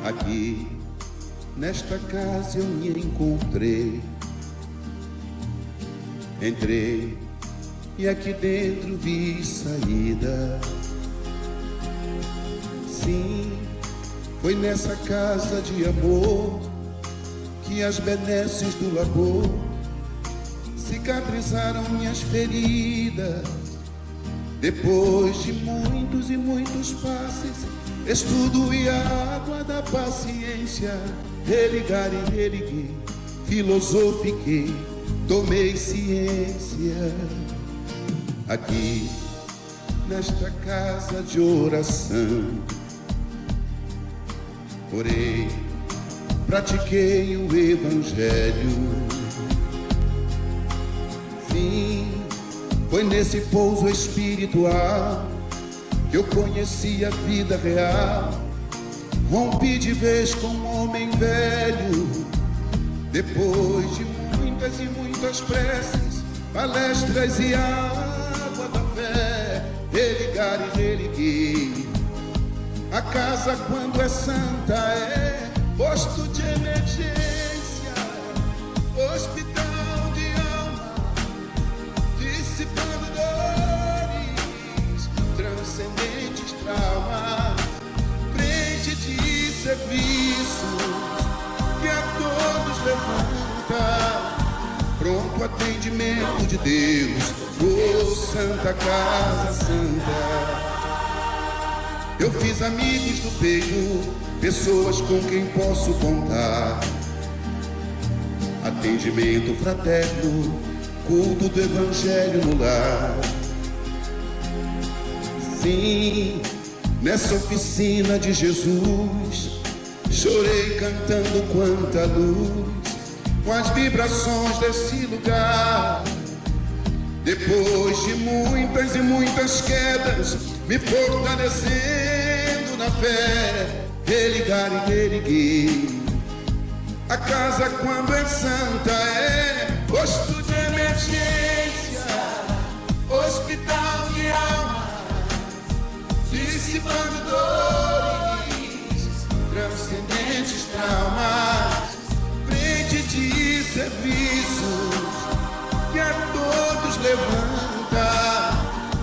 Aqui, nesta casa eu me encontrei. Entrei e aqui dentro vi saída. Sim, foi nessa casa de amor que as benesses do labor cicatrizaram minhas feridas. Depois de muitos e muitos passes, estudo e a água da paciência, religar e religuei, filosofiquei, tomei ciência. Aqui, nesta casa de oração, orei, pratiquei o evangelho. Sim, foi nesse pouso espiritual que eu conheci a vida real. Rompi de vez com um homem velho. Depois de muitas e muitas preces, palestras e água da fé, religar e religuei. A casa, quando é santa, é posto de emergência, hospital de alma, dissipando dores, transcendentes traumas, frente de serviços que a todos levanta, pronto atendimento de Deus, oh Santa Casa Santa. Eu fiz amigos do peito, pessoas com quem posso contar. Atendimento fraterno, culto do evangelho no lar. Sim, nessa oficina de Jesus, chorei cantando quanta luz, com as vibrações desse lugar. Depois de muitas e muitas quedas, me fortalecendo na fé, religar e religuei. A casa, quando é santa, é posto de emergência, hospital de alma, dissipando dores, transcendentes traumas, frente de serviços que a todos levanta,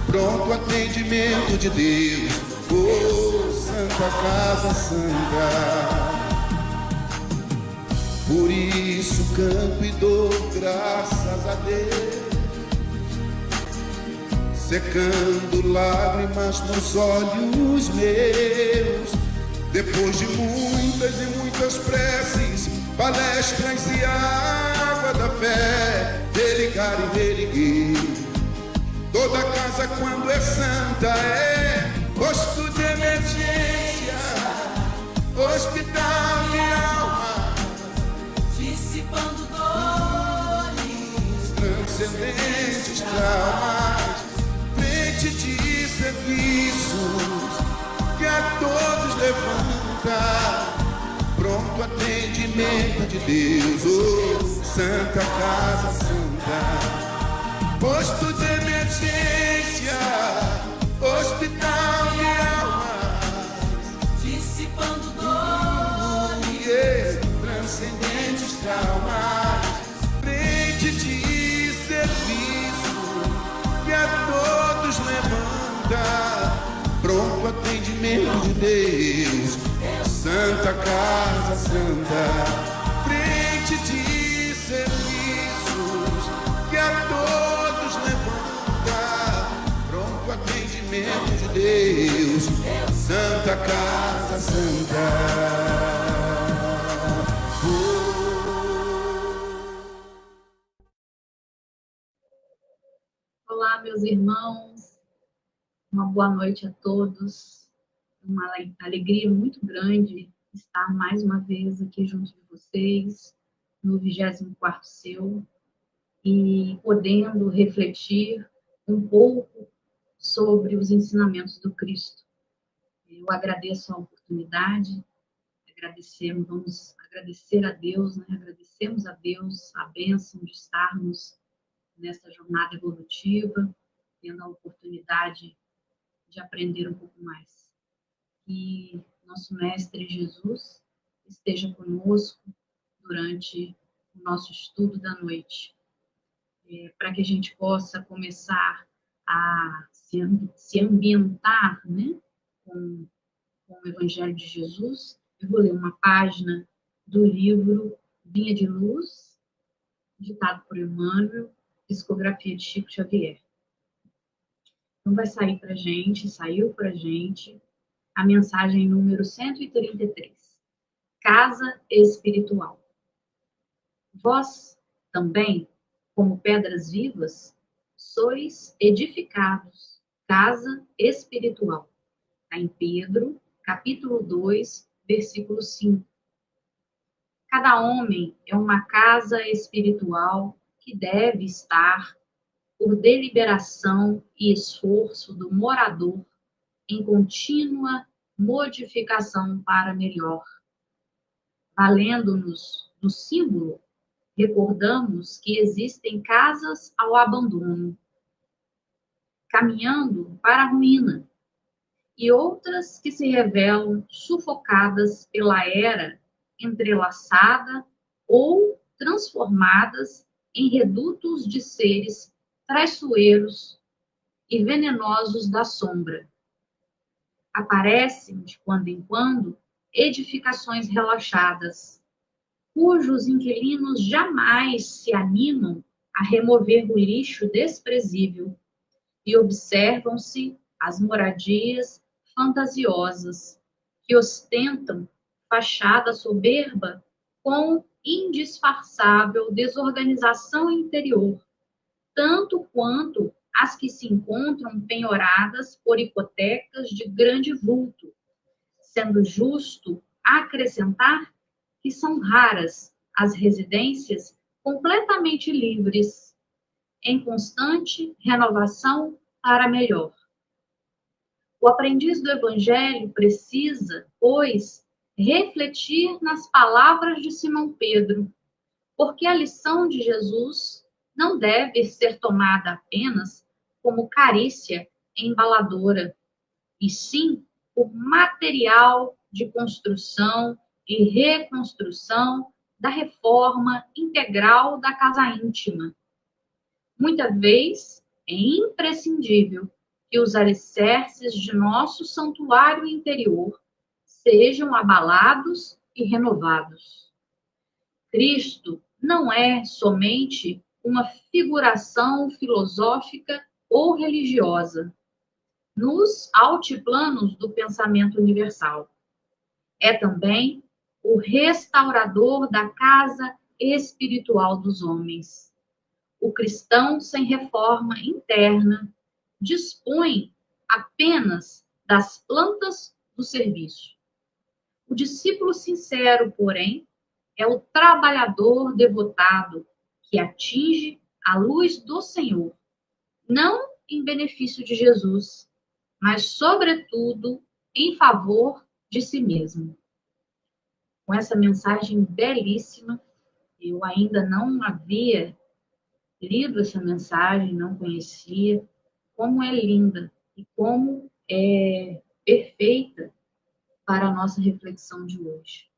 pronto atendimento de Deus, oh Santa Casa Santa. Por isso canto e dou graças a Deus, secando lágrimas nos olhos meus. Depois de muitas e muitas preces, palestras e água da fé, religar e religuei. Toda casa, quando é santa, é posto de emergência, hospital de alma, dissipando dores, transcendentes traumas, frente de serviços que a todos levanta, pronto atendimento de Deus, oh Santa Casa Santa. Posto de emergência, hospital de almas, dissipando dores, transcendentes traumas, frente de serviço que a todos levanta, pronto atendimento de Deus, Santa Casa Santa. Frente de serviços que a todos levanta, pronto atendimento de Deus, Santa Casa Santa. Olá, meus irmãos, uma boa noite a todos. Uma alegria muito grande estar mais uma vez aqui junto de vocês, no 24º Seu, e podendo refletir um pouco sobre os ensinamentos do Cristo. Eu agradeço a oportunidade, vamos agradecer a Deus, né? Agradecemos a Deus a bênção de estarmos nessa jornada evolutiva, tendo a oportunidade de aprender um pouco mais. Que nosso Mestre Jesus esteja conosco durante o nosso estudo da noite, para que a gente possa começar a se ambientar, né, com o Evangelho de Jesus. Eu vou ler uma página do livro Vinha de Luz, ditado por Emmanuel, psicografia de Chico Xavier. Então vai sair para a gente, saiu para a gente, a mensagem número 133. Casa espiritual. Vós também, como pedras vivas, sois edificados, casa espiritual. Está em Pedro, capítulo 2, versículo 5. Cada homem é uma casa espiritual que deve estar, por deliberação e esforço do morador, em contínua modificação para melhor. Valendo-nos do símbolo, recordamos que existem casas ao abandono, caminhando para a ruína, e outras que se revelam sufocadas pela era entrelaçada ou transformadas em redutos de seres traiçoeiros e venenosos da sombra. Aparecem, de quando em quando, edificações relaxadas, cujos inquilinos jamais se animam a remover o lixo desprezível, e observam-se as moradias fantasiosas que ostentam fachada soberba com indisfarçável desorganização interior, tanto quanto as que se encontram penhoradas por hipotecas de grande vulto, sendo justo acrescentar que são raras as residências completamente livres, em constante renovação para melhor. O aprendiz do Evangelho precisa, pois, refletir nas palavras de Simão Pedro, porque a lição de Jesus não deve ser tomada apenas como carícia embaladora, e sim por material de construção e reconstrução da reforma integral da casa íntima. Muita vez é imprescindível que os alicerces de nosso santuário interior sejam abalados e renovados. Cristo não é somente uma figuração filosófica ou religiosa nos altiplanos do pensamento universal. É também o restaurador da casa espiritual dos homens. O cristão sem reforma interna dispõe apenas das plantas do serviço. O discípulo sincero, porém, é o trabalhador devotado que atinge a luz do Senhor, não em benefício de Jesus, mas, sobretudo, em favor de si mesmo. Com essa mensagem belíssima, eu ainda não havia lido essa mensagem, não conhecia, como é linda e como é perfeita para a nossa reflexão de hoje.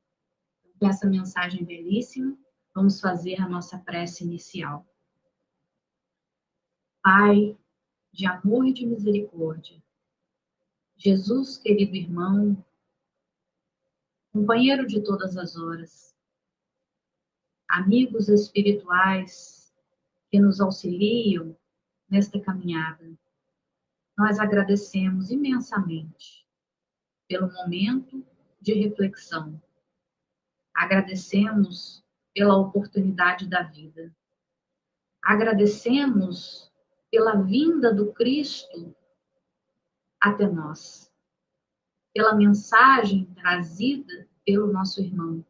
Com essa mensagem belíssima, vamos fazer a nossa prece inicial. Pai, de amor e de misericórdia, Jesus, querido irmão, companheiro de todas as horas, amigos espirituais que nos auxiliam nesta caminhada, nós agradecemos imensamente pelo momento de reflexão. Agradecemos pela oportunidade da vida. Agradecemos pela vinda do Cristo até nós, pela mensagem trazida pelo nosso irmão,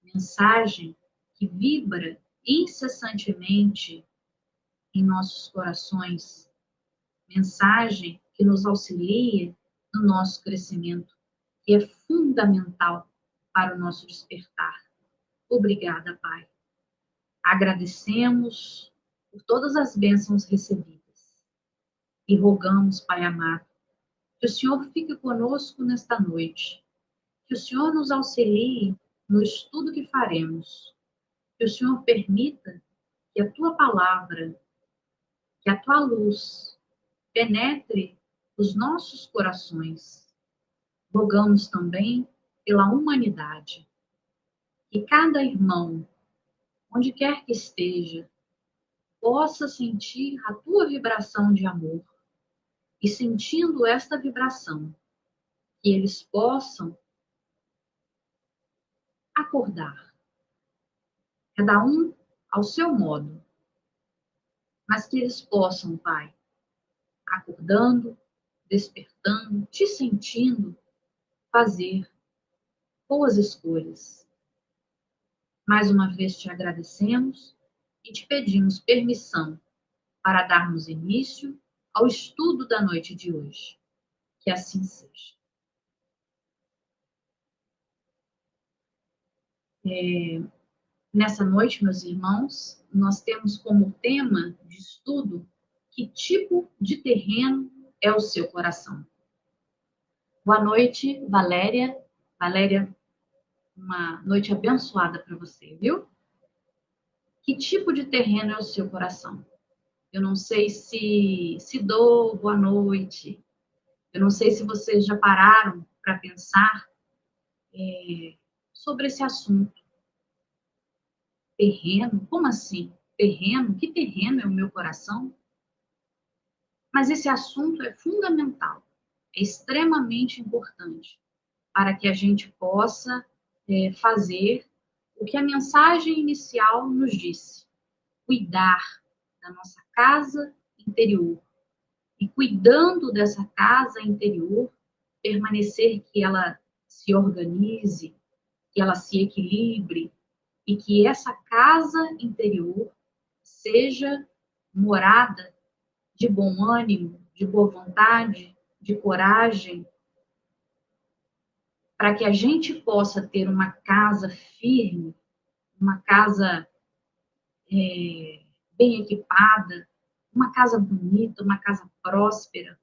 mensagem que vibra incessantemente em nossos corações, mensagem que nos auxilia no nosso crescimento, que é fundamental para o nosso despertar. Obrigada, Pai. Agradecemos por todas as bênçãos recebidas e rogamos, Pai amado, Que o Senhor fique conosco nesta noite. Que o Senhor nos auxilie no estudo que faremos. Que o Senhor permita que a tua palavra, que a tua luz penetre os nossos corações. Rogamos também pela humanidade. Que cada irmão, onde quer que esteja, possa sentir a tua vibração de amor. E sentindo esta vibração, que eles possam acordar. Cada um ao seu modo. Mas que eles possam, Pai, acordando, despertando, te sentindo, fazer boas escolhas. Mais uma vez te agradecemos e te pedimos permissão para darmos início ao estudo da noite de hoje. Que assim seja. Nessa noite, meus irmãos, nós temos como tema de estudo que tipo de terreno é o seu coração. Boa noite, Valéria. Valéria, uma noite abençoada para você, viu? Que tipo de terreno é o seu coração? Eu não sei se dou boa noite. Eu não sei se vocês já pararam para pensar sobre esse assunto. Terreno? Como assim? Terreno? Que terreno é o meu coração? Mas esse assunto é fundamental, é extremamente importante para que a gente possa fazer o que a mensagem inicial nos disse: cuidar da nossa casa interior. E cuidando dessa casa interior, permanecer que ela se organize, que ela se equilibre e que essa casa interior seja morada de bom ânimo, de boa vontade, de coragem, para que a gente possa ter uma casa firme, uma casa bem equipada, uma casa bonita, uma casa próspera,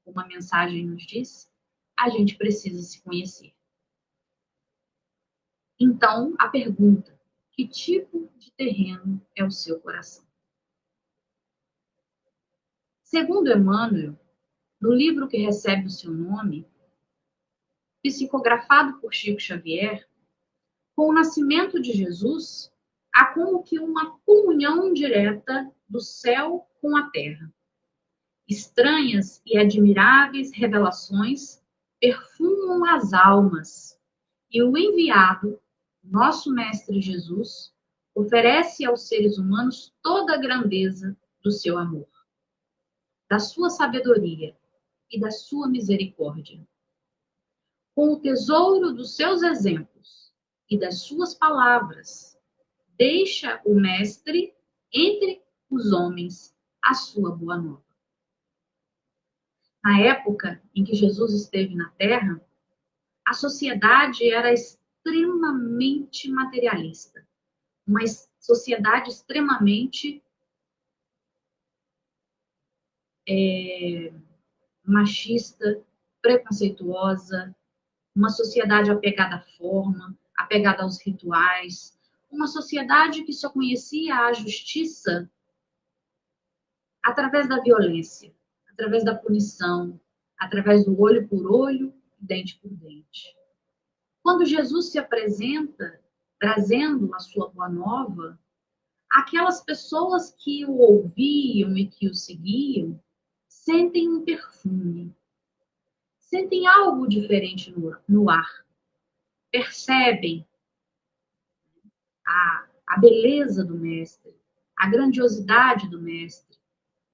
como a mensagem nos diz, a gente precisa se conhecer. Então, a pergunta: que tipo de terreno é o seu coração? Segundo Emmanuel, no livro que recebe o seu nome, psicografado por Chico Xavier, com o nascimento de Jesus, há como que uma comunhão direta do céu com a terra. Estranhas e admiráveis revelações perfumam as almas, e o enviado, nosso Mestre Jesus, oferece aos seres humanos toda a grandeza do seu amor, da sua sabedoria e da sua misericórdia. Com o tesouro dos seus exemplos e das suas palavras, deixa o Mestre entre os homens a sua boa nova. Na época em que Jesus esteve na Terra, a sociedade era extremamente materialista, uma sociedade extremamente machista, preconceituosa, uma sociedade apegada à forma, apegada aos rituais, uma sociedade que só conhecia a justiça através da violência, através da punição, através do olho por olho, dente por dente. Quando Jesus se apresenta, trazendo a sua boa nova, aquelas pessoas que o ouviam e que o seguiam sentem um perfume, sentem algo diferente no ar, percebem a beleza do Mestre, a grandiosidade do Mestre,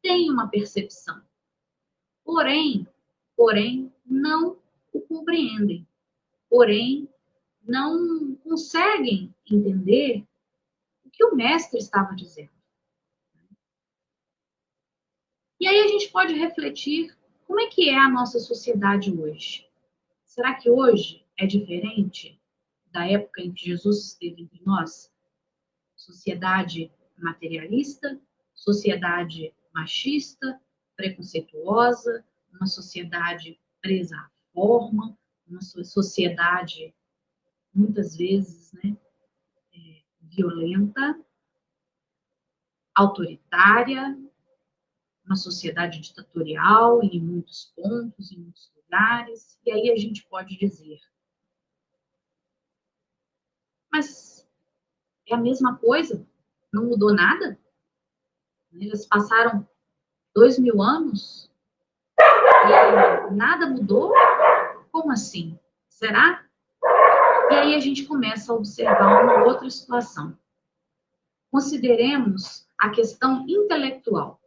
têm uma percepção. Porém, não o compreendem. Porém, não conseguem entender o que o Mestre estava dizendo. E aí a gente pode refletir como é que é a nossa sociedade hoje. Será que hoje é diferente da época em que Jesus esteve entre nós? Sociedade materialista, sociedade machista, preconceituosa, uma sociedade presa à forma, uma sociedade, muitas vezes, né, violenta, autoritária, uma sociedade ditatorial em muitos pontos, em muitos lugares. E aí a gente pode dizer, mas é a mesma coisa? Não mudou nada? Eles passaram 2000 anos e nada mudou? Como assim? Será? E aí a gente começa a observar uma outra situação. Consideremos a questão intelectual.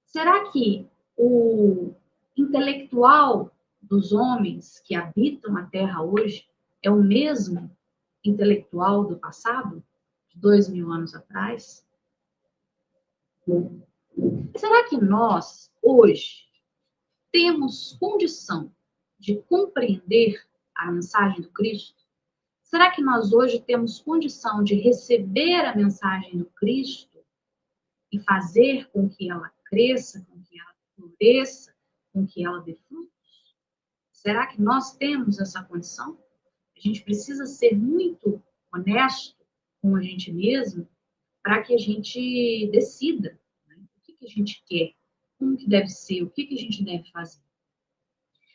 Será que o intelectual dos homens que habitam a Terra hoje é o mesmo intelectual do passado, de 2000 anos atrás? Será que nós, hoje, temos condição de compreender a mensagem do Cristo? Será que nós hoje temos condição de receber a mensagem do Cristo e fazer com que ela cresça, com que ela floresça, com que ela dê frutos? Será que nós temos essa condição? A gente precisa ser muito honesto com a gente mesmo para que a gente decida, né, o que a gente quer, como que deve ser, o que a gente deve fazer.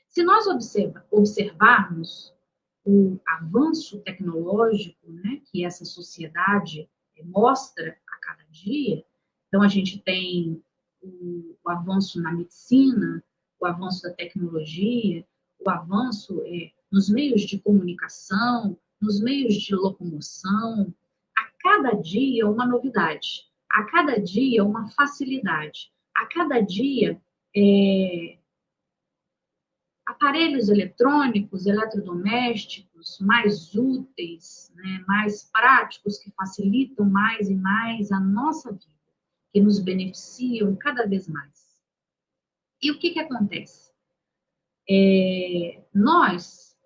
Se nós observarmos o avanço tecnológico, né, que essa sociedade mostra a cada dia, então a gente tem o avanço na medicina, o avanço da tecnologia, o avanço nos meios de comunicação, nos meios de locomoção. A cada dia uma novidade, a cada dia uma facilidade, a cada dia aparelhos eletrônicos, eletrodomésticos mais úteis, né, mais práticos, que facilitam mais e mais a nossa vida, que nos beneficiam cada vez mais. E o que acontece? Nós,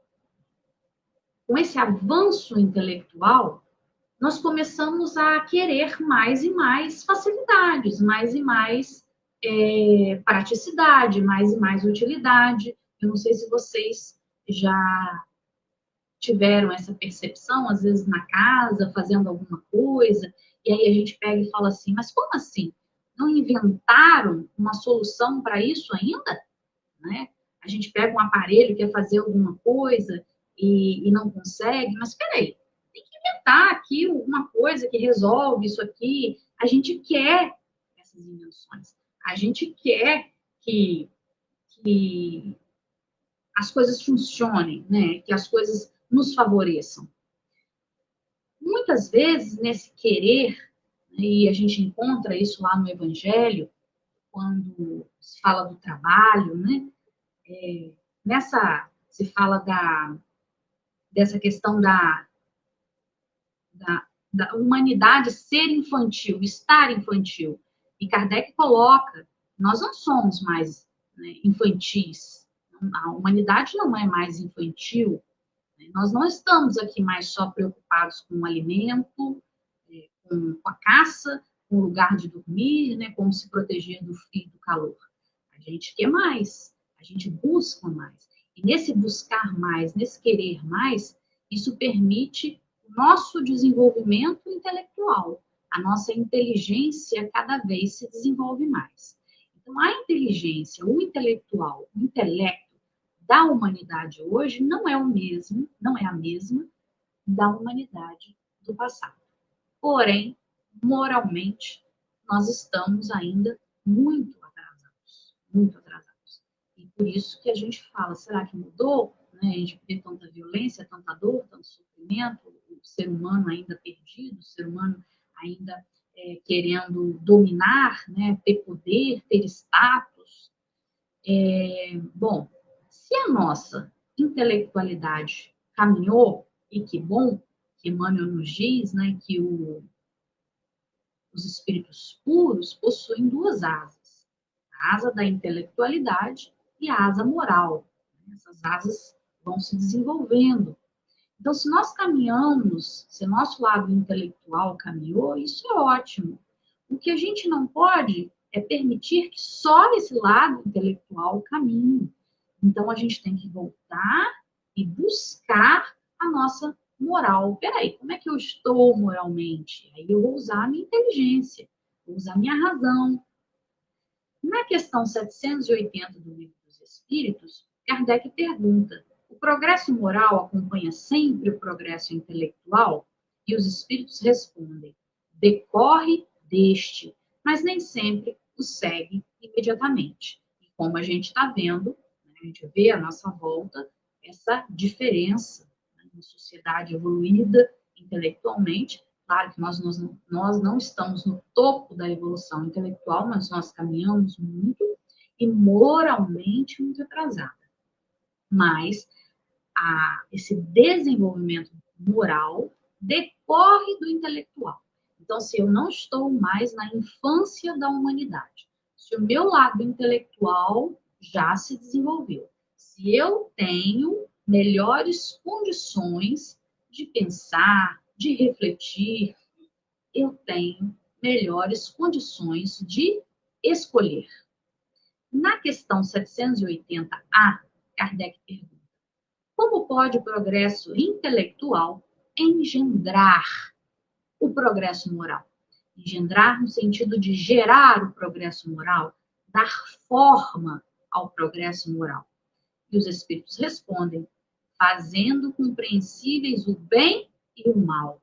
com esse avanço intelectual, nós começamos a querer mais e mais facilidades, mais e mais praticidade, mais e mais utilidade. Eu não sei se vocês já tiveram essa percepção, às vezes na casa, fazendo alguma coisa, e aí a gente pega e fala assim, mas como assim? Não inventaram uma solução para isso ainda? Né? A gente pega um aparelho, quer fazer alguma coisa e não consegue, mas peraí, tem que inventar aqui alguma coisa que resolve isso aqui. A gente quer essas invenções, a gente quer que as coisas funcionem, né? Que as coisas nos favoreçam. Muitas vezes, nesse querer, né, e a gente encontra isso lá no Evangelho, quando se fala do trabalho, né? Se fala dessa questão da humanidade ser infantil, estar infantil. E Kardec coloca, nós não somos mais, né, infantis. A humanidade não é mais infantil. Né? Nós não estamos aqui mais só preocupados com o alimento, com a caça, com o lugar de dormir, né, como se proteger do frio e do calor. A gente quer mais, a gente busca mais. E nesse buscar mais, nesse querer mais, isso permite o nosso desenvolvimento intelectual. A nossa inteligência cada vez se desenvolve mais. Então, a inteligência, o intelectual, o intelecto da humanidade hoje não é a mesma da humanidade do passado. Porém, moralmente, nós estamos ainda muito atrasados, muito atrasados. E por isso que a gente fala, será que mudou? Né? A gente vê tanta violência, tanta dor, tanto sofrimento, o ser humano ainda perdido, o ser humano ainda querendo dominar, né? Ter poder, ter status. Bom, se a nossa intelectualidade caminhou, e que bom, que Emmanuel nos diz, né, que os espíritos puros possuem duas asas, a asa da intelectualidade e a asa moral. Essas asas vão se desenvolvendo. Então, se nós caminhamos, se nosso lado intelectual caminhou, isso é ótimo. O que a gente não pode é permitir que só esse lado intelectual caminhe. Então, a gente tem que voltar e buscar a nossa moral. Peraí, como é que eu estou moralmente? Aí eu vou usar a minha inteligência, vou usar a minha razão. Na questão 780 do Livro dos Espíritos, Kardec pergunta: o progresso moral acompanha sempre o progresso intelectual? E os espíritos respondem: decorre deste, mas nem sempre o segue imediatamente. E como a gente está vendo, né, a gente vê à nossa volta essa diferença, né, uma sociedade evoluída intelectualmente. Claro que nós não estamos no topo da evolução intelectual, mas nós caminhamos muito e moralmente muito atrasada. Mas esse desenvolvimento moral decorre do intelectual. Então, se eu não estou mais na infância da humanidade, se o meu lado intelectual já se desenvolveu, se eu tenho melhores condições de pensar, de refletir, eu tenho melhores condições de escolher. Na questão 780A, Kardec pergunta: como pode o progresso intelectual engendrar o progresso moral? Engendrar no sentido de gerar o progresso moral, dar forma ao progresso moral. E os espíritos respondem: fazendo compreensíveis o bem e o mal.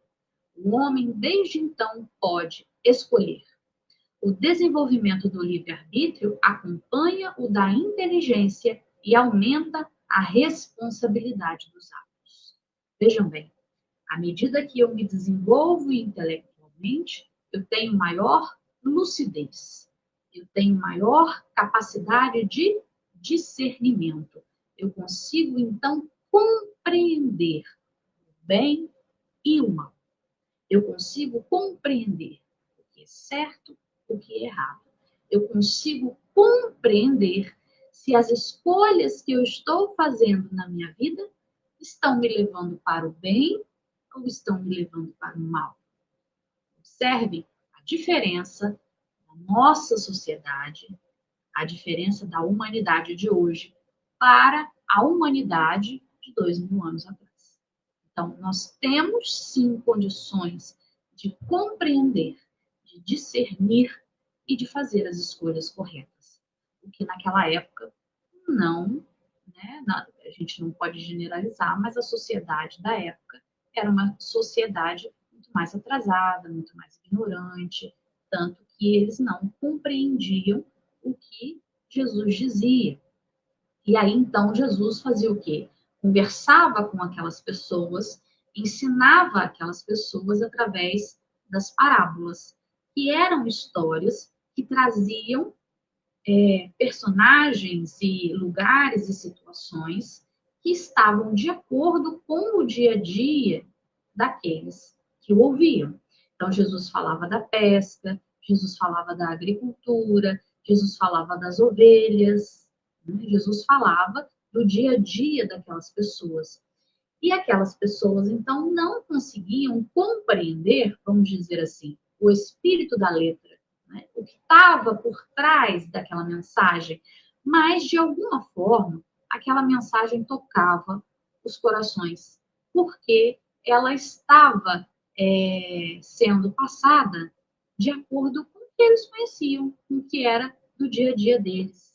O homem, desde então, pode escolher. O desenvolvimento do livre-arbítrio acompanha o da inteligência e aumenta a responsabilidade dos atos. Vejam bem, à medida que eu me desenvolvo intelectualmente, eu tenho maior lucidez, eu tenho maior capacidade de discernimento. Eu consigo, então, compreender o bem e o mal. Eu consigo compreender o que é certo, o que é errado. Eu consigo compreender se as escolhas que eu estou fazendo na minha vida estão me levando para o bem ou estão me levando para o mal. Observe a diferença da nossa sociedade, a diferença da humanidade de hoje para a humanidade de 2000 anos atrás. Então, nós temos sim condições de compreender, de discernir e de fazer as escolhas corretas. O que naquela época não, né, a gente não pode generalizar, mas a sociedade da época era uma sociedade muito mais atrasada, muito mais ignorante, tanto que eles não compreendiam o que Jesus dizia. E aí, então, Jesus fazia o quê? Conversava com aquelas pessoas, ensinava aquelas pessoas através das parábolas, que eram histórias que traziam personagens e lugares e situações que estavam de acordo com o dia a dia daqueles que o ouviam. Então, Jesus falava da pesca, Jesus falava da agricultura, Jesus falava das ovelhas, né? Jesus falava do dia a dia daquelas pessoas. E aquelas pessoas, então, não conseguiam compreender, vamos dizer assim, o espírito da letra, né? O que estava por trás daquela mensagem, mas, de alguma forma, aquela mensagem tocava os corações, porque ela estava sendo passada de acordo com o que eles conheciam, com o que era do dia a dia deles.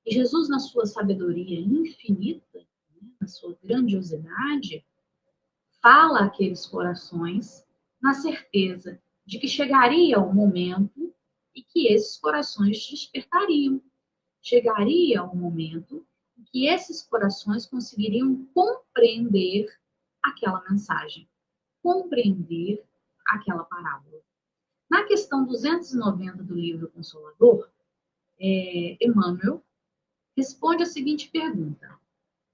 E Jesus, na sua sabedoria infinita, né, na sua grandiosidade, fala àqueles corações na certeza de que chegaria o momento e que esses corações despertariam. Chegaria o momento em que esses corações conseguiriam compreender aquela mensagem, compreender aquela parábola. Na questão 290 do livro Consolador, Emmanuel responde a seguinte pergunta: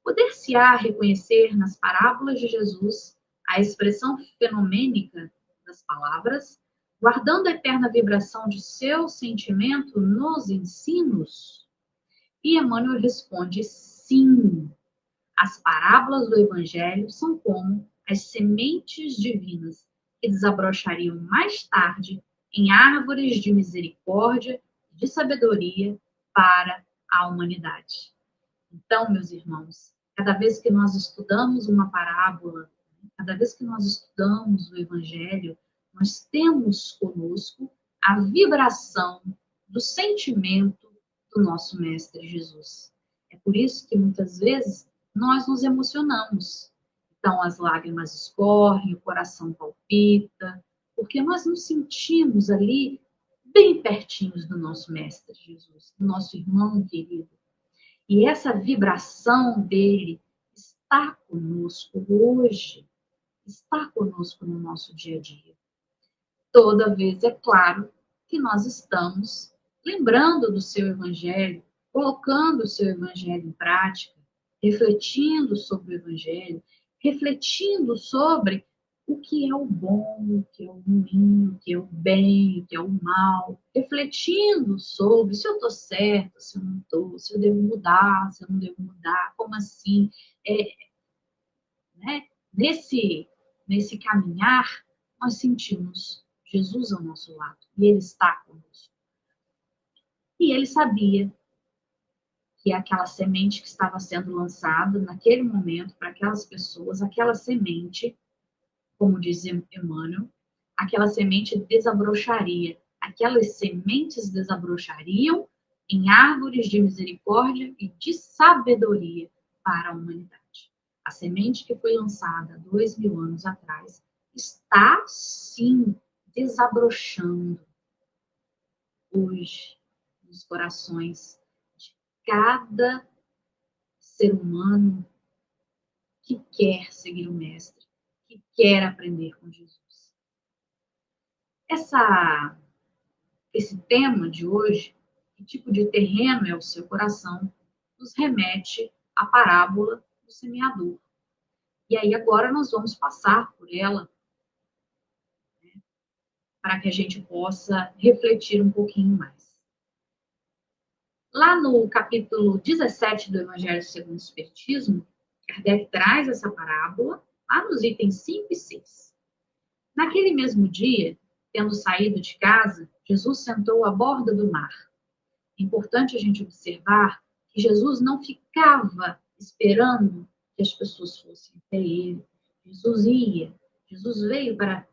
poder-se-á reconhecer nas parábolas de Jesus a expressão fenomênica das palavras, guardando a eterna vibração de seu sentimento nos ensinos? E Emmanuel responde: sim. As parábolas do Evangelho são como as sementes divinas que desabrochariam mais tarde em árvores de misericórdia, de sabedoria para a humanidade. Então, meus irmãos, cada vez que nós estudamos uma parábola, cada vez que nós estudamos o Evangelho, nós temos conosco a vibração do sentimento do nosso Mestre Jesus. É por isso que muitas vezes nós nos emocionamos. Então as lágrimas escorrem, o coração palpita, porque nós nos sentimos ali bem pertinhos do nosso Mestre Jesus, do nosso irmão querido. E essa vibração dele está conosco hoje, está conosco no nosso dia a dia. Toda vez, é claro, que nós estamos lembrando do seu Evangelho, colocando o seu Evangelho em prática, refletindo sobre o Evangelho, refletindo sobre o que é o bom, o que é o ruim, o que é o bem, o que é o mal, refletindo sobre se eu estou certo, se eu não estou, se eu devo mudar, se eu não devo mudar, como assim? Nesse caminhar, nós sentimos Jesus ao nosso lado e Ele está conosco. E Ele sabia que aquela semente que estava sendo lançada naquele momento para aquelas pessoas, aquela semente, como diz Emmanuel, aquela semente desabrocharia. Aquelas sementes desabrochariam em árvores de misericórdia e de sabedoria para a humanidade. A semente que foi lançada 2000 anos atrás está, sim, desabrochando hoje nos corações de cada ser humano que quer seguir o Mestre, que quer aprender com Jesus. Esse tema de hoje, que tipo de terreno é o seu coração, nos remete à parábola do semeador. E aí agora nós vamos passar por ela, para que a gente possa refletir um pouquinho mais. Lá no capítulo 17 do Evangelho segundo o Espiritismo, Kardec traz essa parábola, lá nos itens 5 e 6. Naquele mesmo dia, tendo saído de casa, Jesus sentou à borda do mar. É importante a gente observar que Jesus não ficava esperando que as pessoas fossem até ele. Jesus veio para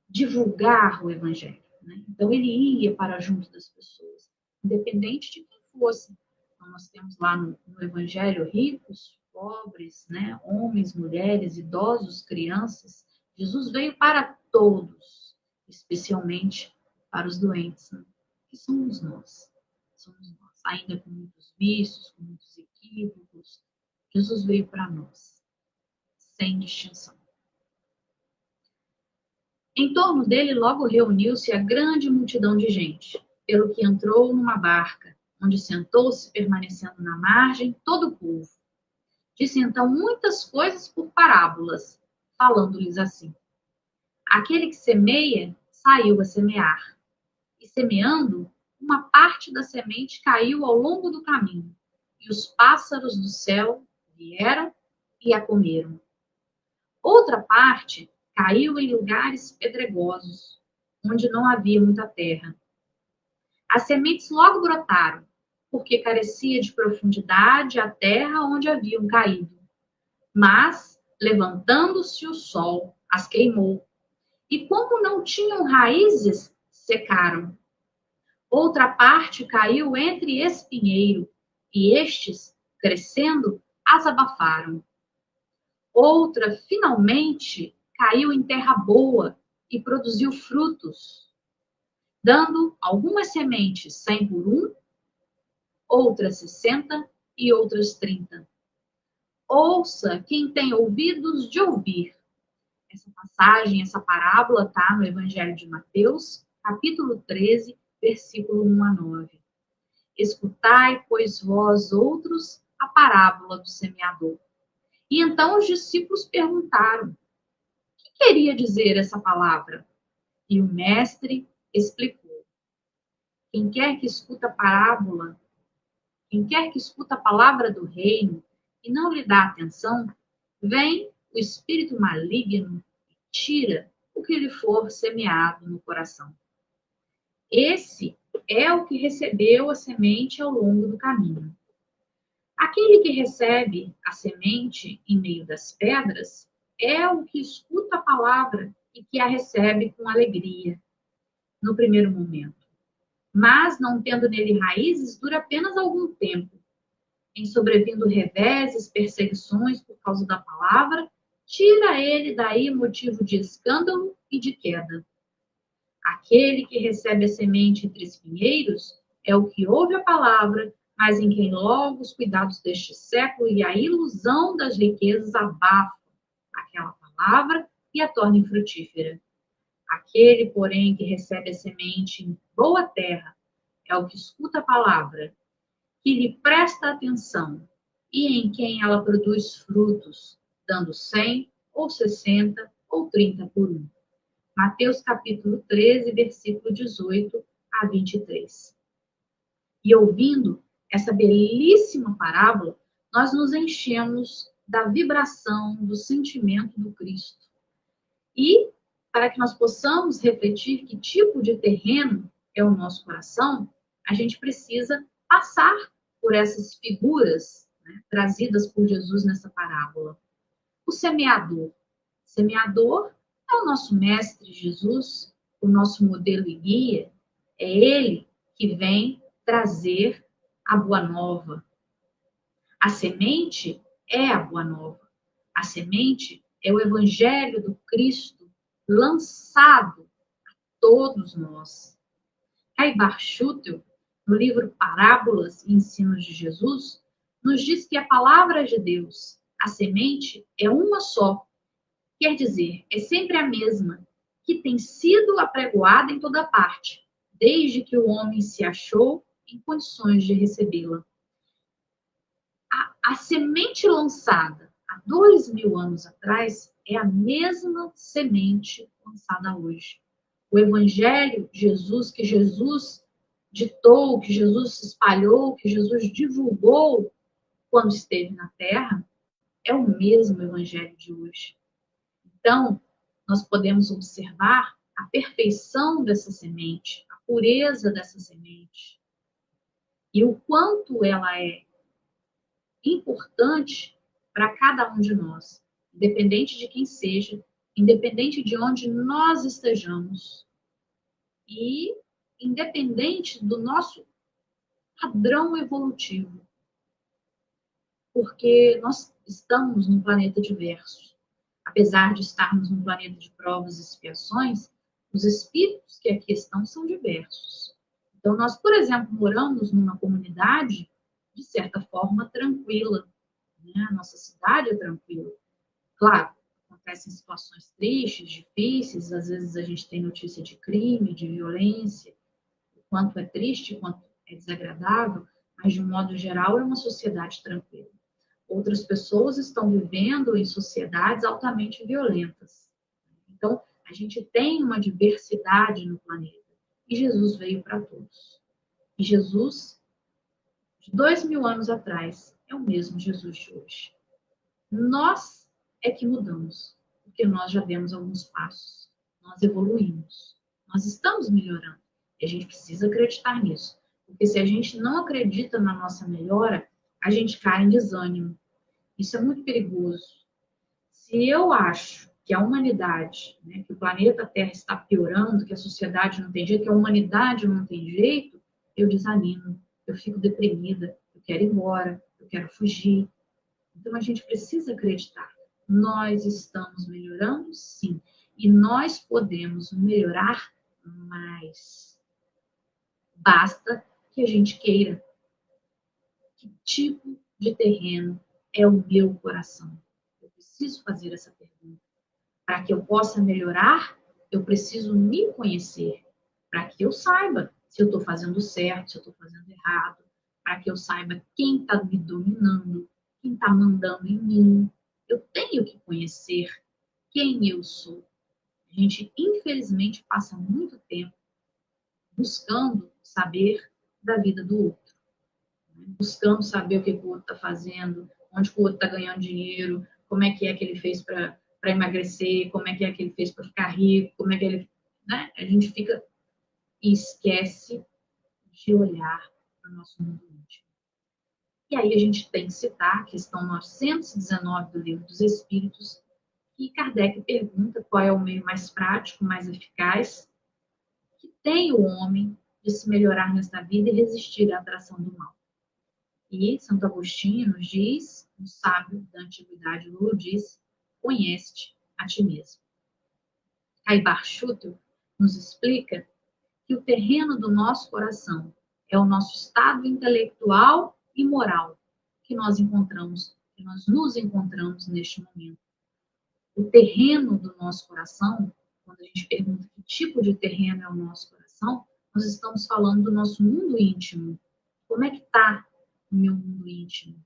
divulgar o Evangelho. Né? Então, ele ia para junto das pessoas, independente de quem fosse. Então, nós temos lá no Evangelho ricos, pobres, né? Homens, mulheres, idosos, crianças. Jesus veio para todos, especialmente para os doentes, né? Que somos nós. Somos nós, ainda com muitos vícios, com muitos equívocos. Jesus veio para nós, sem distinção. Em torno dele logo reuniu-se a grande multidão de gente, pelo que entrou numa barca, onde sentou-se, permanecendo na margem, todo o povo. Disse então muitas coisas por parábolas, falando-lhes assim. Aquele que semeia, saiu a semear. E semeando, uma parte da semente caiu ao longo do caminho, e os pássaros do céu vieram e a comeram. Outra parte caiu em lugares pedregosos, onde não havia muita terra. As sementes logo brotaram, porque carecia de profundidade a terra onde haviam caído. Mas, levantando-se o sol, as queimou. E como não tinham raízes, secaram. Outra parte caiu entre espinheiro, e estes, crescendo, as abafaram. Outra, finalmente, caiu em terra boa e produziu frutos, dando algumas sementes 100 por 1, outras 60 e outras 30. Ouça quem tem ouvidos de ouvir. Essa passagem, essa parábola está no Evangelho de Mateus, capítulo 13, versículo 1 a 9. Escutai, pois vós outros, a parábola do semeador. E então os discípulos perguntaram: o que queria dizer essa palavra? E o mestre explicou: quem quer que escuta a parábola, quem quer que escuta a palavra do reino e não lhe dá atenção, vem o espírito maligno e tira o que lhe for semeado no coração. Esse é o que recebeu a semente ao longo do caminho. Aquele que recebe a semente em meio das pedras é o que escuta a palavra e que a recebe com alegria no primeiro momento. Mas, não tendo nele raízes, dura apenas algum tempo. Em sobrevindo reveses, perseguições por causa da palavra, tira ele daí motivo de escândalo e de queda. Aquele que recebe a semente entre espinheiros é o que ouve a palavra, mas em quem logo os cuidados deste século e a ilusão das riquezas abafam aquela palavra e a tornem infrutífera. Aquele, porém, que recebe a semente em boa terra é o que escuta a palavra, que lhe presta atenção e em quem ela produz frutos, dando 100 ou 60 ou 30 por um. Mateus capítulo 13, versículo 18 a 23. E ouvindo essa belíssima parábola, nós nos enchemos da vibração, do sentimento do Cristo. E, para que nós possamos refletir que tipo de terreno é o nosso coração, a gente precisa passar por essas figuras, né, trazidas por Jesus nessa parábola. O semeador. Semeador é o nosso mestre Jesus, o nosso modelo e guia. É ele que vem trazer a boa nova. A semente é a boa nova. A semente é o evangelho do Cristo lançado a todos nós. Caibar Schutel, no livro Parábolas e Ensinos de Jesus, nos diz que a palavra de Deus, a semente, é uma só. Quer dizer, é sempre a mesma, que tem sido apregoada em toda parte, desde que o homem se achou em condições de recebê-la. A semente lançada há 2000 anos atrás é a mesma semente lançada hoje. O Evangelho de Jesus, que Jesus ditou, que Jesus espalhou, que Jesus divulgou quando esteve na Terra, é o mesmo Evangelho de hoje. Então, nós podemos observar a perfeição dessa semente, a pureza dessa semente, e o quanto ela é importante para cada um de nós, independente de quem seja, independente de onde nós estejamos e independente do nosso padrão evolutivo, porque nós estamos num planeta diverso. Apesar de estarmos num planeta de provas e expiações, os espíritos que aqui estão são diversos. Então, nós, por exemplo, moramos numa comunidade, de certa forma, tranquila. Né? A nossa cidade é tranquila. Claro, acontecem situações tristes, difíceis, às vezes a gente tem notícia de crime, de violência, o quanto é triste, o quanto é desagradável, mas, de um modo geral, é uma sociedade tranquila. Outras pessoas estão vivendo em sociedades altamente violentas. Então, a gente tem uma diversidade no planeta. E Jesus veio para todos. E Jesus, de 2000 anos atrás, é o mesmo Jesus de hoje. Nós é que mudamos, porque nós já demos alguns passos. Nós evoluímos. Nós estamos melhorando. E a gente precisa acreditar nisso. Porque se a gente não acredita na nossa melhora, a gente cai em desânimo. Isso é muito perigoso. Se eu acho que a humanidade, né, que o planeta Terra está piorando, que a sociedade não tem jeito, que a humanidade não tem jeito, eu desanimo, eu fico deprimida, eu quero ir embora, eu quero fugir. Então a gente precisa acreditar. Nós estamos melhorando, sim. E nós podemos melhorar mais. Basta que a gente queira. Que tipo de terreno é o meu coração? Eu preciso fazer essa pergunta. Para que eu possa melhorar, eu preciso me conhecer. Para que eu saiba se eu estou fazendo certo, se eu estou fazendo errado. Para que eu saiba quem está me dominando, quem está mandando em mim. Eu tenho que conhecer quem eu sou. A gente, infelizmente, passa muito tempo buscando saber da vida do outro. Buscando saber o que o outro está fazendo, onde o outro está ganhando dinheiro, como é que ele fez para emagrecer, como é que ele fez para ficar rico, como é que ele... Né? A gente fica e esquece de olhar para o nosso mundo íntimo. E aí a gente tem que citar a questão 919 do Livro dos Espíritos, e Kardec pergunta qual é o meio mais prático, mais eficaz, que tem o homem de se melhorar nesta vida e resistir à atração do mal. E Santo Agostinho nos diz, um sábio da antiguidade nos diz, conhece-te a ti mesmo. Caibar Schutel nos explica que o terreno do nosso coração é o nosso estado intelectual e moral que nós nos encontramos neste momento. O terreno do nosso coração, quando a gente pergunta que tipo de terreno é o nosso coração, nós estamos falando do nosso mundo íntimo. Como é que está o meu mundo íntimo?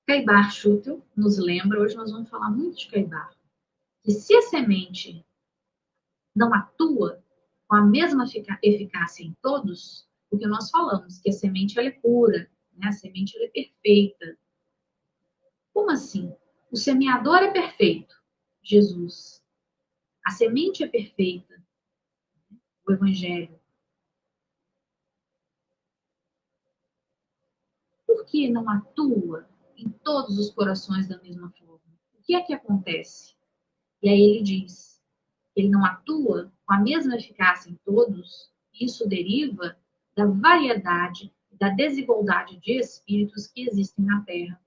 Caibar Schutel nos lembra, hoje nós vamos falar muito de Caibar, que se a semente não atua com a mesma eficácia em todos, porque nós falamos que a semente ela é pura, né? A semente ela é perfeita. Como assim? O semeador é perfeito, Jesus. A semente é perfeita, o Evangelho. Por que não atua em todos os corações da mesma forma? O que é que acontece? E aí ele diz, ele não atua com a mesma eficácia em todos, isso deriva da variedade, da desigualdade de espíritos que existem na Terra.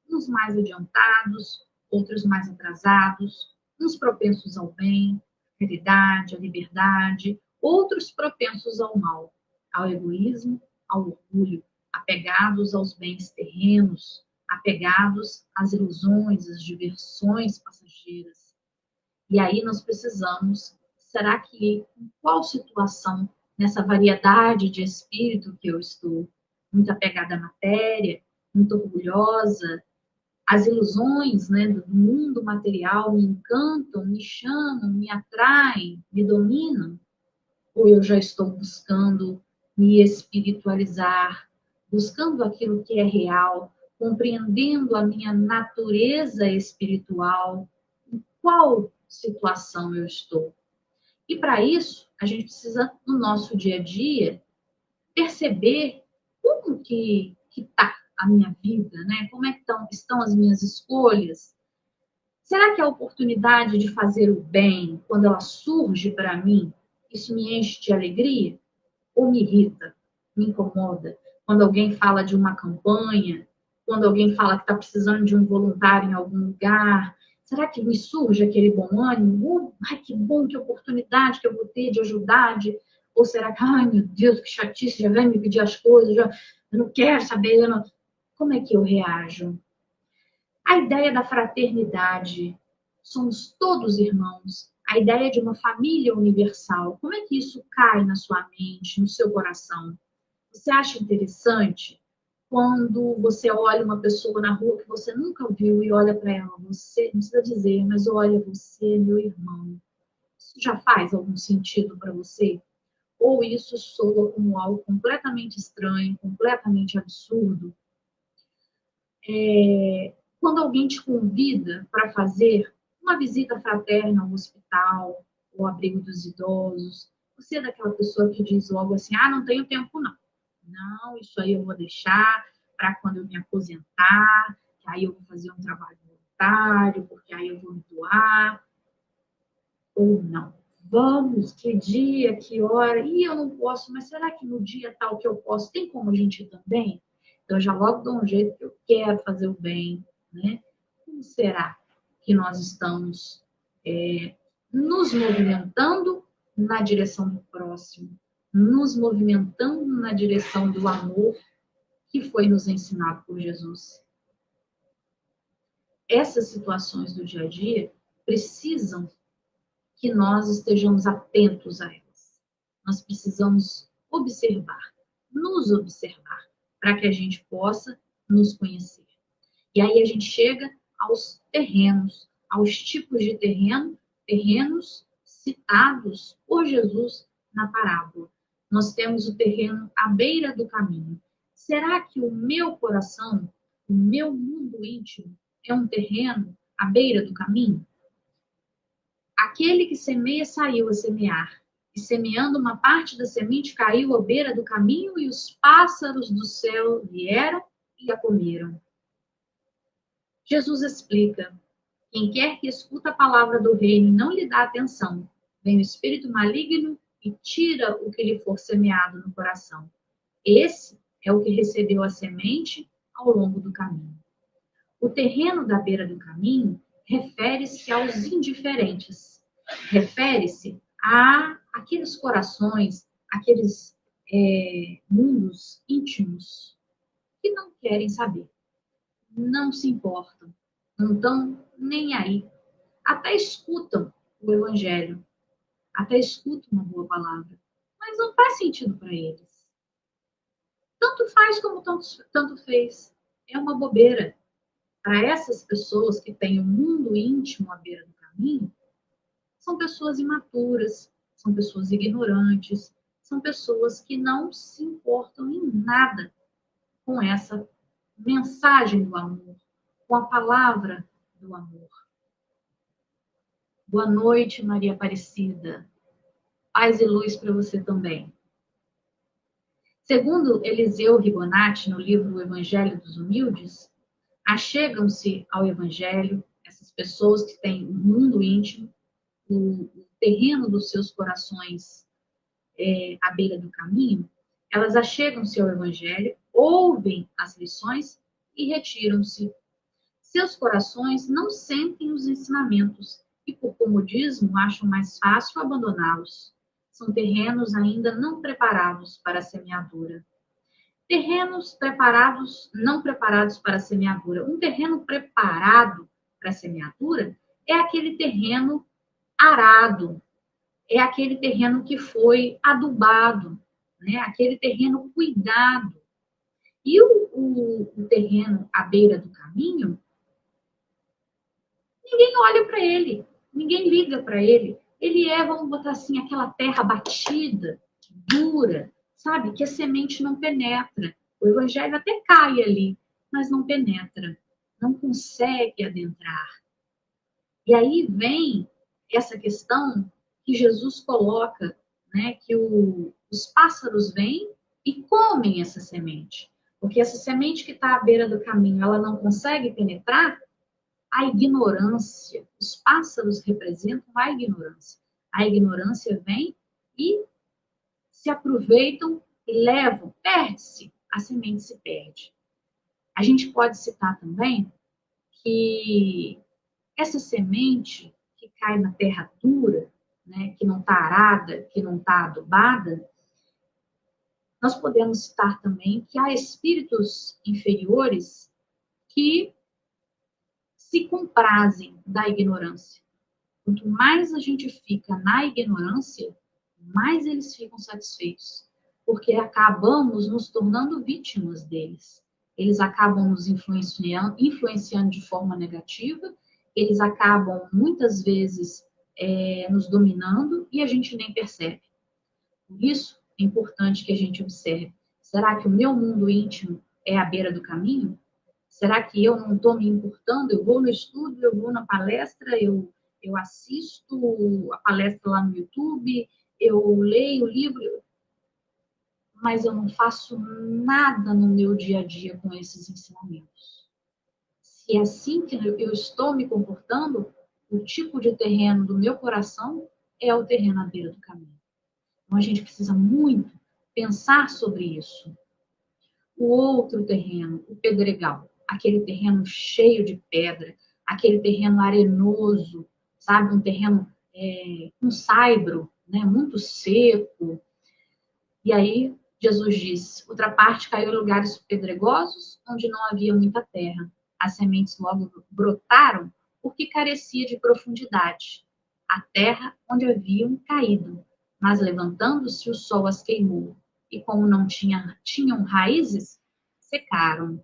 Uns mais adiantados, outros mais atrasados, uns propensos ao bem, à caridade, à liberdade, outros propensos ao mal, ao egoísmo, ao orgulho, apegados aos bens terrenos, apegados às ilusões, às diversões passageiras. E aí nós precisamos, será que em qual situação, nessa variedade de espírito que eu estou, muito apegada à matéria, muito orgulhosa, as ilusões, né, do mundo material me encantam, me chamam, me atraem, me dominam? Ou eu já estou buscando me espiritualizar, buscando aquilo que é real, compreendendo a minha natureza espiritual? Em qual situação eu estou? E para isso, a gente precisa, no nosso dia a dia, perceber como que está a minha vida, né? Como é que estão as minhas escolhas? Será que a oportunidade de fazer o bem, quando ela surge para mim, isso me enche de alegria? Ou me irrita, me incomoda? Quando alguém fala de uma campanha, quando alguém fala que está precisando de um voluntário em algum lugar, será que me surge aquele bom ânimo? Ai, que bom, que oportunidade que eu vou ter de ajudar, ou será que, ai meu Deus, que chatice, já vem me pedir as coisas, eu não quero saber, como é que eu reajo? A ideia da fraternidade, somos todos irmãos, a ideia de uma família universal, como é que isso cai na sua mente, no seu coração? Você acha interessante quando você olha uma pessoa na rua que você nunca viu e olha para ela, você, não precisa dizer, mas olha, você, meu irmão. Isso já faz algum sentido para você? Ou isso soa como algo completamente estranho, completamente absurdo? Quando alguém te convida para fazer uma visita fraterna ao hospital, ao abrigo dos idosos, você é daquela pessoa que diz logo assim, não tenho tempo não. Não, isso aí eu vou deixar para quando eu me aposentar, que aí eu vou fazer um trabalho voluntário, porque aí eu vou me doar. Ou não. Vamos, que dia, que hora? Eu não posso, mas será que no dia tal que eu posso, tem como a gente ir também? Então, eu já logo dou um jeito que eu quero fazer o bem, né? Como será que nós estamos nos movimentando na direção do próximo, nos movimentando na direção do amor que foi nos ensinado por Jesus? Essas situações do dia a dia precisam que nós estejamos atentos a elas. Nós precisamos observar, nos observar, para que a gente possa nos conhecer. E aí a gente chega aos terrenos, aos tipos de terrenos citados por Jesus na parábola. Nós temos o terreno à beira do caminho. Será que o meu coração, o meu mundo íntimo, é um terreno à beira do caminho? Aquele que semeia saiu a semear. E semeando uma parte da semente caiu à beira do caminho e os pássaros do céu vieram e a comeram. Jesus explica: quem quer que escuta a palavra do reino e não lhe dá atenção, vem o espírito maligno e tira o que lhe for semeado no coração. Esse é o que recebeu a semente ao longo do caminho. O terreno da beira do caminho refere-se aos indiferentes, refere-se a aqueles corações, aqueles mundos íntimos que não querem saber, não se importam, não estão nem aí. Até escutam o evangelho, até escutam uma boa palavra, mas não faz sentido para eles. Tanto faz como tanto fez. É uma bobeira. Para essas pessoas que têm o mundo íntimo à beira do caminho, são pessoas imaturas, são pessoas ignorantes, são pessoas que não se importam em nada com essa mensagem do amor, com a palavra do amor. Boa noite, Maria Aparecida. Paz e luz para você também. Segundo Eliseu Ribonati, no livro O Evangelho dos Humildes, achegam-se ao Evangelho essas pessoas que têm um mundo íntimo, o terreno dos seus corações à beira do caminho, elas achegam-se ao Evangelho, ouvem as lições e retiram-se. Seus corações não sentem os ensinamentos e, por comodismo, acham mais fácil abandoná-los. São terrenos ainda não preparados para a semeadura. Terrenos preparados, não preparados para a semeadura. Um terreno preparado para a semeadura é aquele terreno arado, é aquele terreno que foi adubado, né? Aquele terreno cuidado. E o terreno à beira do caminho, ninguém olha para ele, ninguém liga para ele. Ele é, vamos botar assim, aquela terra batida, dura, sabe? Que a semente não penetra. O evangelho até cai ali, mas não penetra, não consegue adentrar. E aí vem essa questão que Jesus coloca, né? Que os pássaros vêm e comem essa semente. Porque essa semente que está à beira do caminho, ela não consegue penetrar. A ignorância, os pássaros representam a ignorância. A ignorância vem e se aproveitam e levam, perde-se, a semente se perde. A gente pode citar também que essa semente que cai na terra dura, né, que não está arada, que não está adubada, nós podemos citar também que há espíritos inferiores que se comprazem da ignorância. Quanto mais a gente fica na ignorância, mais eles ficam satisfeitos, porque acabamos nos tornando vítimas deles. Eles acabam nos influenciando de forma negativa, eles acabam muitas vezes nos dominando e a gente nem percebe. Por isso, é importante que a gente observe: será que o meu mundo íntimo é à beira do caminho? Será que eu não estou me importando? Eu vou no estudo, eu vou na palestra, eu assisto a palestra lá no YouTube, eu leio o livro, mas eu não faço nada no meu dia a dia com esses ensinamentos. Se é assim que eu estou me comportando, o tipo de terreno do meu coração é o terreno à beira do caminho. Então a gente precisa muito pensar sobre isso. O outro terreno, o pedregal, aquele terreno cheio de pedra, aquele terreno arenoso, sabe? Um terreno com saibro, né? Muito seco. E aí Jesus disse: outra parte caiu em lugares pedregosos, onde não havia muita terra. As sementes logo brotaram porque carecia de profundidade. A terra onde haviam caído, mas levantando-se o sol as queimou. E como não tinham raízes, secaram.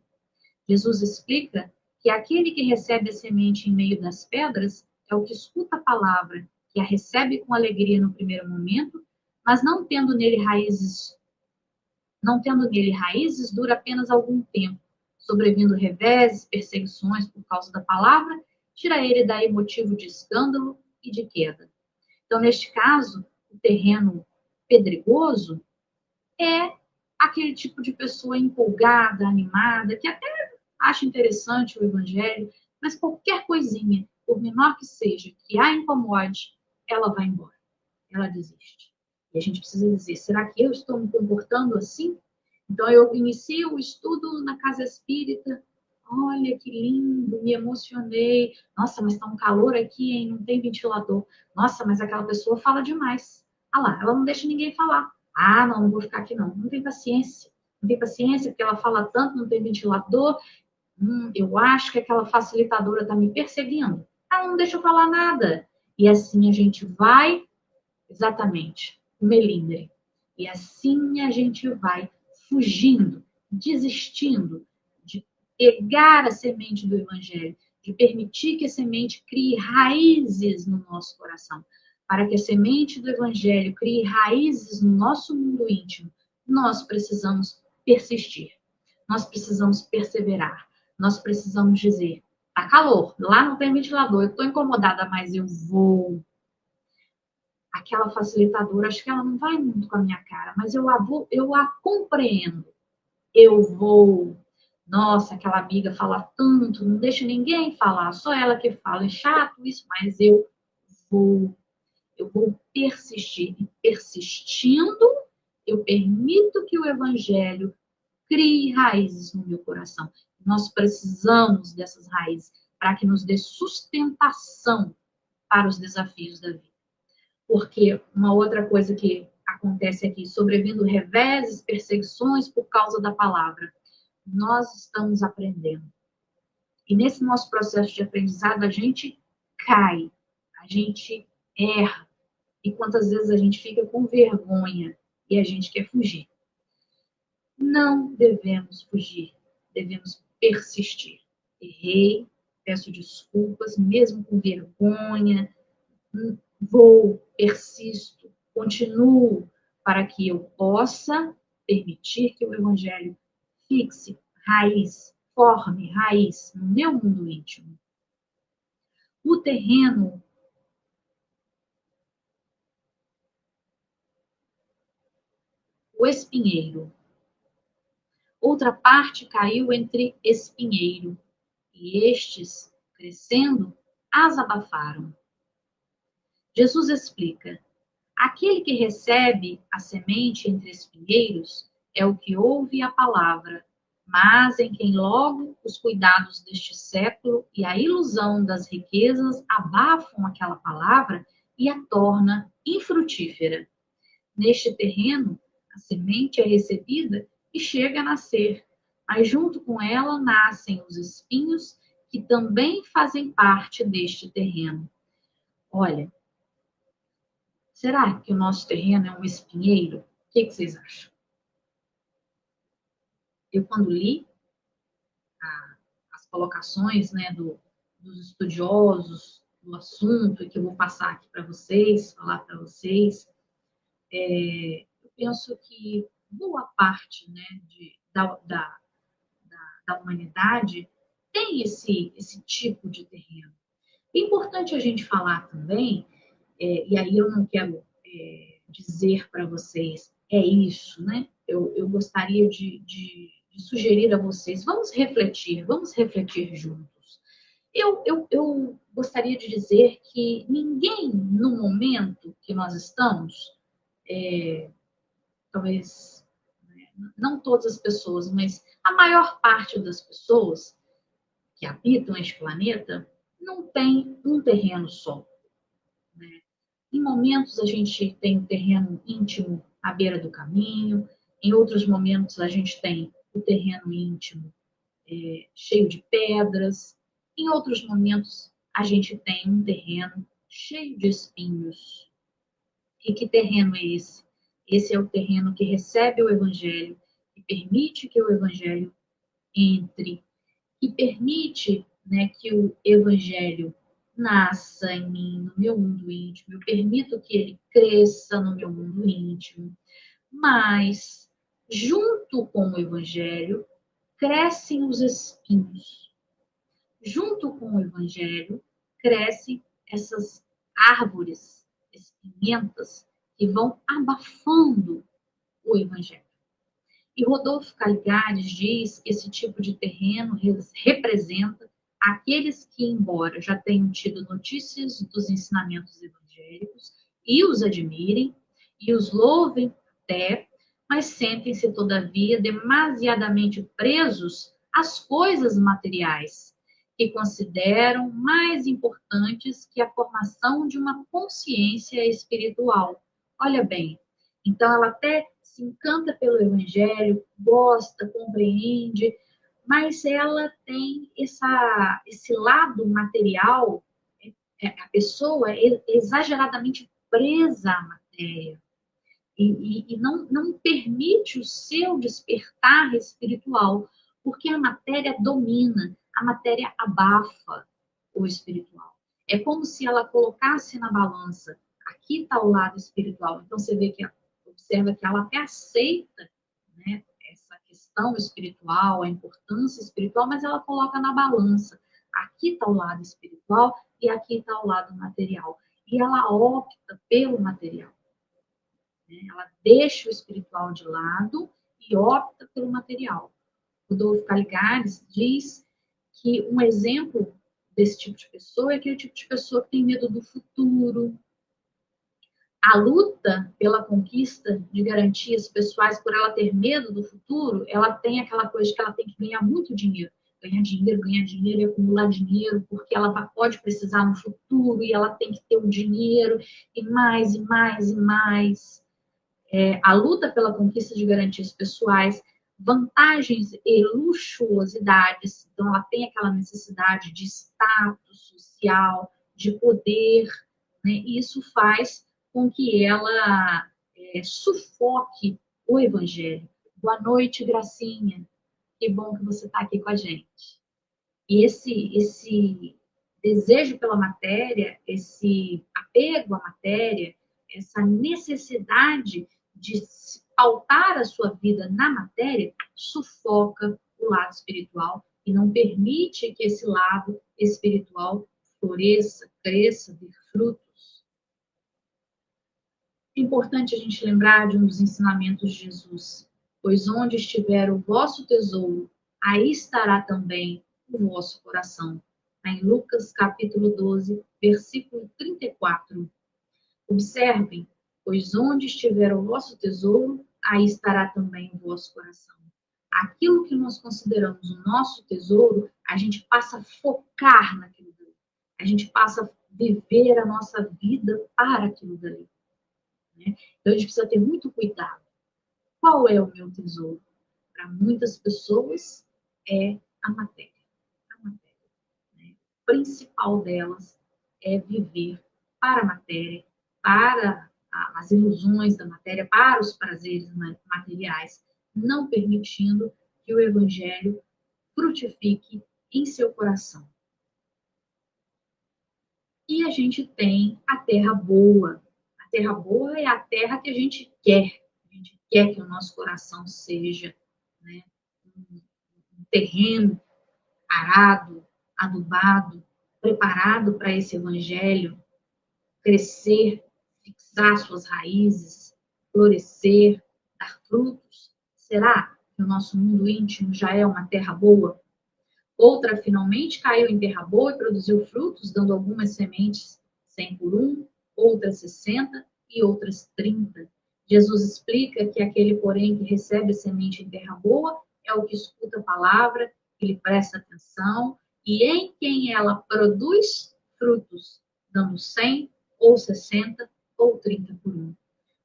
Jesus explica que aquele que recebe a semente em meio das pedras é o que escuta a palavra, que a recebe com alegria no primeiro momento, mas não tendo nele raízes, dura apenas algum tempo, sobrevindo reveses, perseguições por causa da palavra, tira ele daí motivo de escândalo e de queda. Então, neste caso, o terreno pedregoso, é aquele tipo de pessoa empolgada, animada, que até acha interessante o evangelho, mas qualquer coisinha, por menor que seja, que a incomode, ela vai embora, ela desiste. E a gente precisa dizer, será que eu estou me comportando assim? Então eu inicio o estudo na casa espírita, olha que lindo, me emocionei. Nossa, mas está um calor aqui, hein? Não tem ventilador. Nossa, mas aquela pessoa fala demais. Ah lá, ela não deixa ninguém falar. Ah, não, não vou ficar aqui não. Não tem paciência. Não tem paciência porque ela fala tanto, não tem ventilador. Eu acho que aquela facilitadora está me perseguindo. Ela não deixa eu falar nada. E assim a gente vai, exatamente, o melindre. E assim a gente vai fugindo, desistindo de pegar a semente do Evangelho, de permitir que a semente crie raízes no nosso coração. Para que a semente do Evangelho crie raízes no nosso mundo íntimo, nós precisamos persistir, nós precisamos perseverar, nós precisamos dizer: tá calor, lá não tem ventilador, eu estou incomodada, mas eu vou. Aquela facilitadora, acho que ela não vai muito com a minha cara, mas eu a compreendo. Eu vou. Nossa, aquela amiga fala tanto, não deixa ninguém falar, só ela que fala. É chato isso, mas eu vou. Eu vou persistir. E persistindo, eu permito que o evangelho crie raízes no meu coração. Nós precisamos dessas raízes para que nos dê sustentação para os desafios da vida. Porque uma outra coisa que acontece aqui, sobrevindo reveses, perseguições por causa da palavra, nós estamos aprendendo. E nesse nosso processo de aprendizado, a gente cai, a gente erra. E quantas vezes a gente fica com vergonha e a gente quer fugir. Não devemos fugir, devemos persistir. Errei, peço desculpas, mesmo com vergonha, vou, persisto, continuo, para que eu possa permitir que o Evangelho fixe raiz, forme raiz no meu mundo íntimo. O terreno, o espinheiro. Outra parte caiu entre espinheiro, e estes, crescendo, as abafaram. Jesus explica: aquele que recebe a semente entre espinheiros é o que ouve a palavra, mas em quem logo os cuidados deste século e a ilusão das riquezas abafam aquela palavra e a torna infrutífera. Neste terreno, a semente é recebida e chega a nascer, mas junto com ela nascem os espinhos que também fazem parte deste terreno. Olha, será que o nosso terreno é um espinheiro? O que vocês acham? Eu, quando li as colocações, né, dos estudiosos do assunto, e que eu vou passar aqui para vocês, falar para vocês, eu penso que boa parte, né, da humanidade tem esse tipo de terreno. É importante a gente falar também, e aí eu não quero dizer para vocês, é isso, né? Eu gostaria de sugerir a vocês, vamos refletir juntos. Eu gostaria de dizer que ninguém, no momento que nós estamos, talvez, né, não todas as pessoas, mas a maior parte das pessoas que habitam este planeta não tem um terreno só. Né? Em momentos a gente tem o terreno íntimo à beira do caminho, em outros momentos a gente tem o terreno íntimo cheio de pedras, em outros momentos a gente tem um terreno cheio de espinhos. E que terreno é esse? Esse é o terreno que recebe o Evangelho, que permite que o Evangelho entre, que permite, né, que o Evangelho nasça em mim, no meu mundo íntimo, eu permito que ele cresça no meu mundo íntimo, mas junto com o Evangelho crescem os espinhos. Junto com o Evangelho crescem essas árvores espinhentas que vão abafando o evangelho. E Rodolfo Caligares diz que esse tipo de terreno representa aqueles que, embora já tenham tido notícias dos ensinamentos evangélicos e os admirem e os louvem até, mas sentem-se, todavia, demasiadamente presos às coisas materiais, que consideram mais importantes que a formação de uma consciência espiritual. Olha bem, então ela até se encanta pelo evangelho, gosta, compreende, mas ela tem esse lado material, a pessoa é exageradamente presa à matéria e não permite o seu despertar espiritual, porque a matéria domina, a matéria abafa o espiritual. É como se ela colocasse na balança, aqui está o lado espiritual. Então você vê que observa que ela até aceita, né, essa questão espiritual, a importância espiritual, mas ela coloca na balança. Aqui está o lado espiritual e aqui está o lado material. E ela opta pelo material. Ela deixa o espiritual de lado e opta pelo material. Rodolfo Caligares diz que um exemplo desse tipo de pessoa é aquele tipo de pessoa que tem medo do futuro. A luta pela conquista de garantias pessoais, por ela ter medo do futuro, ela tem aquela coisa de que ela tem que ganhar muito dinheiro. Ganhar dinheiro e acumular dinheiro, porque ela pode precisar no futuro e ela tem que ter o dinheiro e mais, e mais, e mais. A luta pela conquista de garantias pessoais, vantagens e luxuosidades. Então, ela tem aquela necessidade de status social, de poder, né? E isso faz com que ela sufoque o evangelho. Boa noite, Gracinha. Que bom que você está aqui com a gente. E esse desejo pela matéria, esse apego à matéria, essa necessidade de pautar a sua vida na matéria, sufoca o lado espiritual e não permite que esse lado espiritual floresça, cresça, dê frutos. É importante a gente lembrar de um dos ensinamentos de Jesus. Pois onde estiver o vosso tesouro, aí estará também o vosso coração. Está em Lucas capítulo 12, versículo 34. Observem, pois onde estiver o vosso tesouro, aí estará também o vosso coração. Aquilo que nós consideramos o nosso tesouro, a gente passa a focar naquilo dali. A gente passa a viver a nossa vida para aquilo dali. Né? Então a gente precisa ter muito cuidado. Qual é o meu tesouro? Para muitas pessoas é a matéria. A matéria, né? O principal delas é viver para a matéria, para as ilusões da matéria, para os prazeres materiais, não permitindo que o evangelho frutifique em seu coração. E a gente tem a terra boa. A terra boa é a terra que a gente quer. A gente quer que o nosso coração seja, né, um terreno arado, adubado, preparado para esse evangelho crescer, fixar suas raízes, florescer, dar frutos. Será que o nosso mundo íntimo já é uma terra boa? Outra finalmente caiu em terra boa e produziu frutos, dando algumas sementes 100 por 1, outras 60 e outras 30. Jesus explica que aquele, porém, que recebe a semente em terra boa é o que escuta a palavra, que lhe presta atenção, e em quem ela produz frutos, dando 100 ou 60 ou 30 por 1.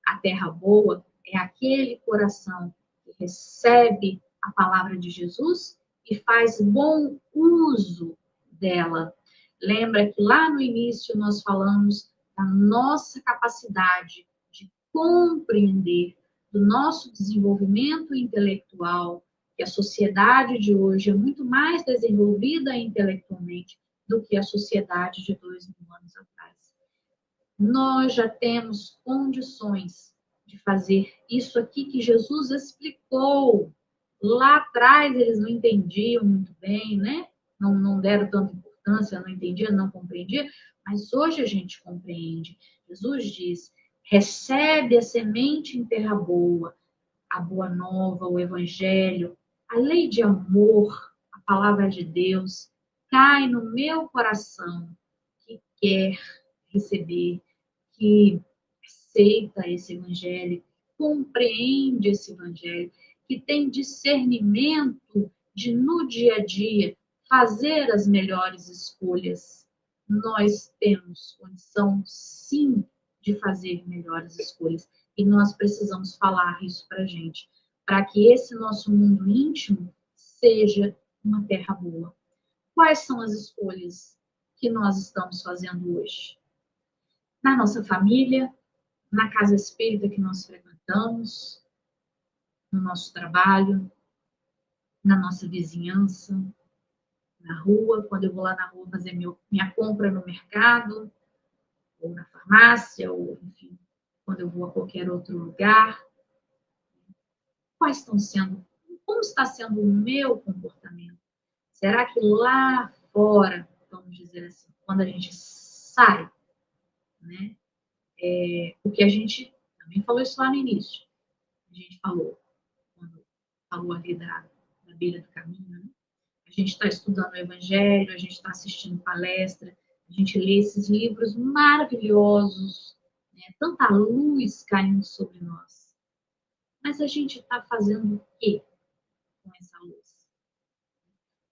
A terra boa é aquele coração que recebe a palavra de Jesus e faz bom uso dela. Lembra que lá no início nós falamos da nossa capacidade de compreender, do nosso desenvolvimento intelectual, que a sociedade de hoje é muito mais desenvolvida intelectualmente do que a sociedade de 2000 anos atrás. Nós já temos condições de fazer isso aqui que Jesus explicou. Lá atrás eles não entendiam muito bem, né? Não deram tanta importância, não entendiam, não compreendiam, mas hoje a gente compreende. Jesus diz, recebe a semente em terra boa, a boa nova, o evangelho, a lei de amor, a palavra de Deus, cai no meu coração que quer receber, que aceita esse evangelho, compreende esse evangelho, que tem discernimento de no dia a dia fazer as melhores escolhas. Nós temos condição, sim, de fazer melhores escolhas. E nós precisamos falar isso para a gente, para que esse nosso mundo íntimo seja uma terra boa. Quais são as escolhas que nós estamos fazendo hoje? Na nossa família, na casa espírita que nós frequentamos, no nosso trabalho, na nossa vizinhança, na rua, quando eu vou lá na rua fazer minha compra no mercado, ou na farmácia, ou enfim, quando eu vou a qualquer outro lugar. Quais estão sendo, como está sendo o meu comportamento? Será que lá fora, vamos dizer assim, quando a gente sai, né? Porque a gente também falou isso lá no início. A gente falou, quando falou ali da beira do caminho, né? A gente está estudando o Evangelho, a gente está assistindo palestra, a gente lê esses livros maravilhosos, né? Tanta luz caindo sobre nós. Mas a gente está fazendo o quê com essa luz?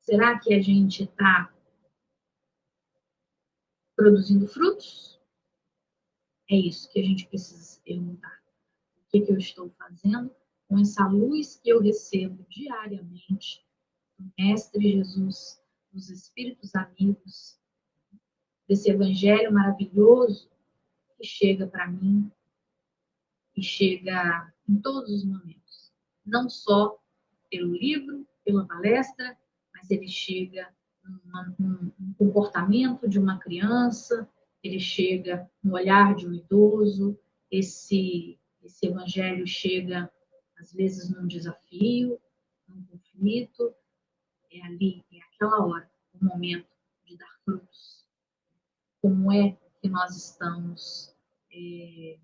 Será que a gente está produzindo frutos? É isso que a gente precisa se perguntar. O que eu estou fazendo com essa luz que eu recebo diariamente do Mestre Jesus, dos Espíritos amigos, desse Evangelho maravilhoso que chega para mim e chega em todos os momentos. Não só pelo livro, pela palestra, mas ele chega num comportamento de uma criança, ele chega no olhar de um idoso, esse evangelho chega, às vezes, num desafio, num conflito, é ali, é aquela hora, o momento de dar frutos. Como é que nós estamos? Que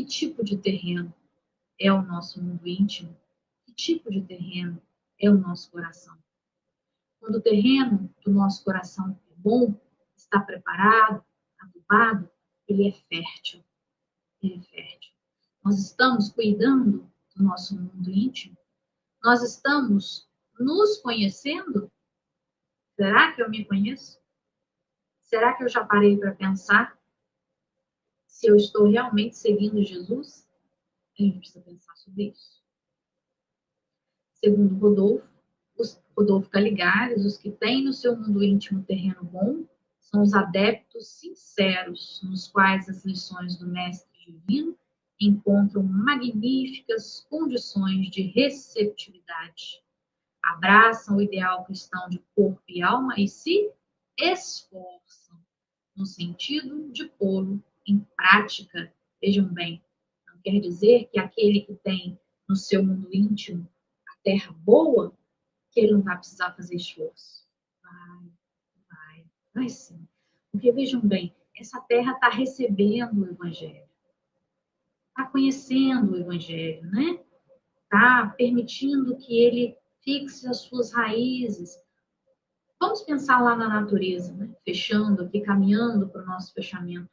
tipo de terreno é o nosso mundo íntimo? Que tipo de terreno é o nosso coração? Quando o terreno do nosso coração é bom, está preparado, adubado, ele é fértil. Ele é fértil. Nós estamos cuidando do nosso mundo íntimo? Nós estamos nos conhecendo? Será que eu me conheço? Será que eu já parei para pensar se eu estou realmente seguindo Jesus? A gente precisa pensar sobre isso. Segundo Rodolfo Caligares, os que têm no seu mundo íntimo terreno bom são os adeptos sinceros, nos quais as lições do Mestre Divino encontram magníficas condições de receptividade. Abraçam o ideal cristão de corpo e alma e se esforçam no sentido de pô-lo em prática. Vejam bem, não quer dizer que aquele que tem no seu mundo íntimo a terra boa, que ele não vai precisar fazer esforço. Vai sim. Porque vejam bem, essa terra está recebendo o Evangelho, está conhecendo o Evangelho, né? Está permitindo que ele fixe as suas raízes. Vamos pensar lá na natureza, né? Fechando aqui, caminhando para o nosso fechamento.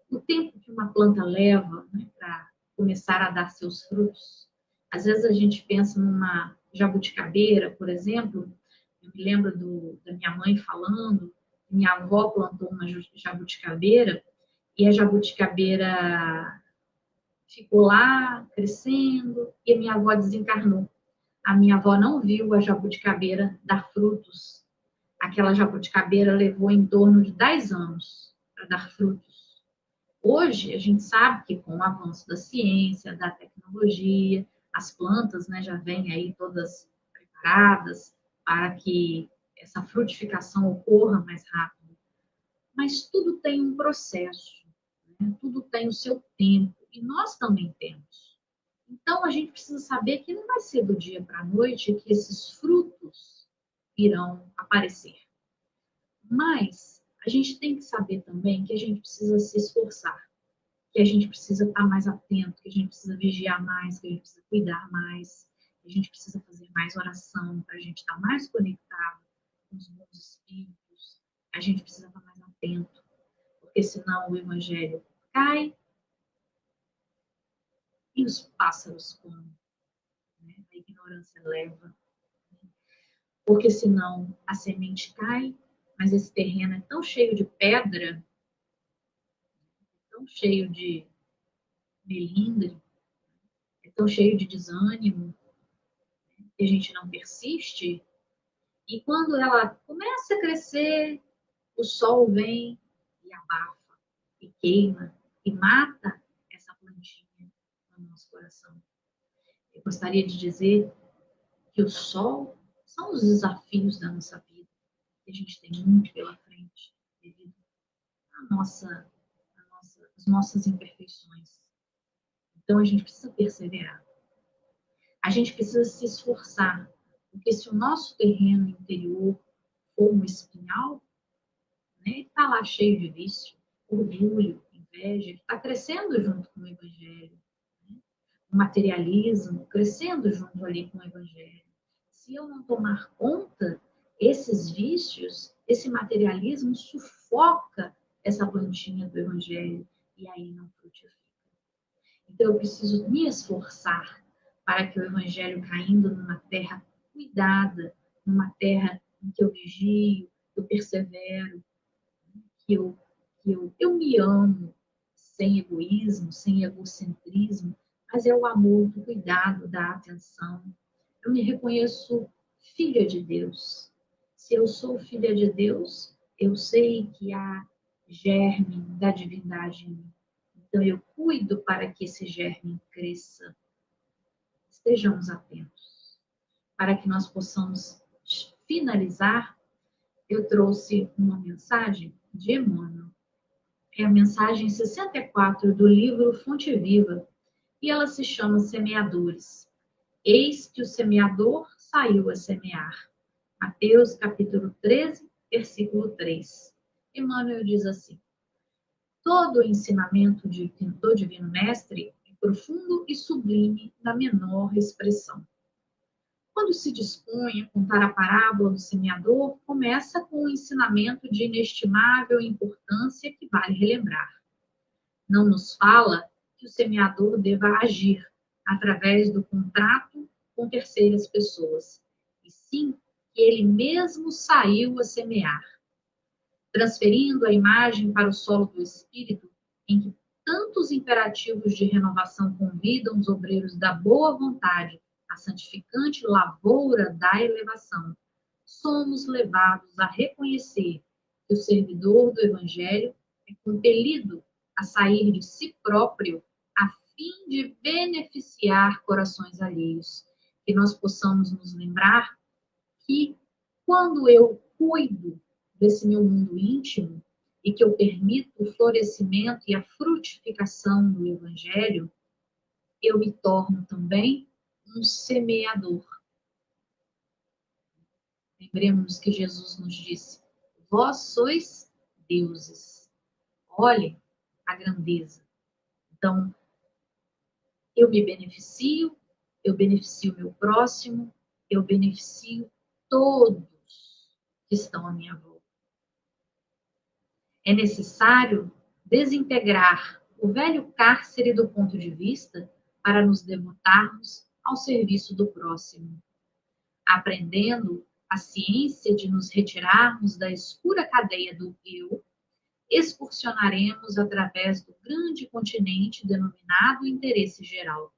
O tempo que uma planta leva, né, para começar a dar seus frutos. Às vezes a gente pensa numa jabuticabeira, por exemplo. Eu me lembro da minha mãe falando, minha avó plantou uma jabuticabeira e a jabuticabeira ficou lá crescendo e a minha avó desencarnou. A minha avó não viu a jabuticabeira dar frutos. Aquela jabuticabeira levou em torno de 10 anos para dar frutos. Hoje, a gente sabe que com o avanço da ciência, da tecnologia, as plantas, né, já vêm aí todas preparadas para que essa frutificação ocorra mais rápido. Mas tudo tem um processo, né? Tudo tem o seu tempo, e nós também temos. Então, a gente precisa saber que não vai ser do dia para a noite que esses frutos irão aparecer. Mas a gente tem que saber também que a gente precisa se esforçar. que a gente precisa estar mais atento, que a gente precisa vigiar mais, que a gente precisa cuidar mais, que a gente precisa fazer mais oração para a gente estar mais conectado com os bons espíritos. A gente precisa estar mais atento, porque senão o evangelho cai e os pássaros comem, né? A ignorância leva. Porque senão a semente cai, mas esse terreno é tão cheio de pedra, tão cheio de melindre, é tão cheio de desânimo, que a gente não persiste. E quando ela começa a crescer, o sol vem e abafa, e queima, e mata essa plantinha no nosso coração. Eu gostaria de dizer que o sol são os desafios da nossa vida, que a gente tem muito pela frente, devido às nossas imperfeições. Então a gente precisa perseverar. A gente precisa se esforçar, porque se o nosso terreno interior for um espinhal, né, está lá cheio de vício, orgulho, inveja, que está crescendo junto com o evangelho, né? O materialismo crescendo junto ali com o evangelho. Se eu não tomar conta, esses vícios, esse materialismo sufoca essa plantinha do evangelho e aí não frutifica. Então eu preciso me esforçar para que o evangelho caindo numa terra cuidada, numa terra em que eu vigio, eu persevero, que eu me amo, sem egoísmo, sem egocentrismo, mas é o amor do cuidado, da atenção. Eu me reconheço filha de Deus. Se eu sou filha de Deus, eu sei que há germe da divindade em mim. Então eu cuido para que esse germe cresça. Estejamos atentos. Para que nós possamos finalizar, eu trouxe uma mensagem de Emmanuel. É a mensagem 64 do livro Fonte Viva, e ela se chama Semeadores. Eis que o semeador saiu a semear. Mateus capítulo 13, versículo 3. Emmanuel diz assim: todo o ensinamento do Divino Mestre é profundo e sublime na menor expressão. Quando se dispõe a contar a parábola do semeador, começa com um ensinamento de inestimável importância que vale relembrar. Não nos fala que o semeador deva agir através do contrato com terceiras pessoas, e sim que ele mesmo saiu a semear, transferindo a imagem para o solo do espírito, em que tantos imperativos de renovação convidam os obreiros da boa vontade à santificante lavoura da elevação. Somos levados a reconhecer que o servidor do Evangelho é compelido a sair de si próprio a fim de beneficiar corações alheios. Que nós possamos nos lembrar que quando eu cuido desse meu mundo íntimo e que eu permito o florescimento e a frutificação do Evangelho, eu me torno também um semeador. Lembremos que Jesus nos disse: vós sois deuses. Olhe a grandeza. Então, eu me beneficio, eu beneficio o meu próximo, eu beneficio todos que estão à minha volta. É necessário desintegrar o velho cárcere do ponto de vista para nos devotarmos ao serviço do próximo, aprendendo a ciência de nos retirarmos da escura cadeia do eu. Excursionaremos através do grande continente denominado interesse geral,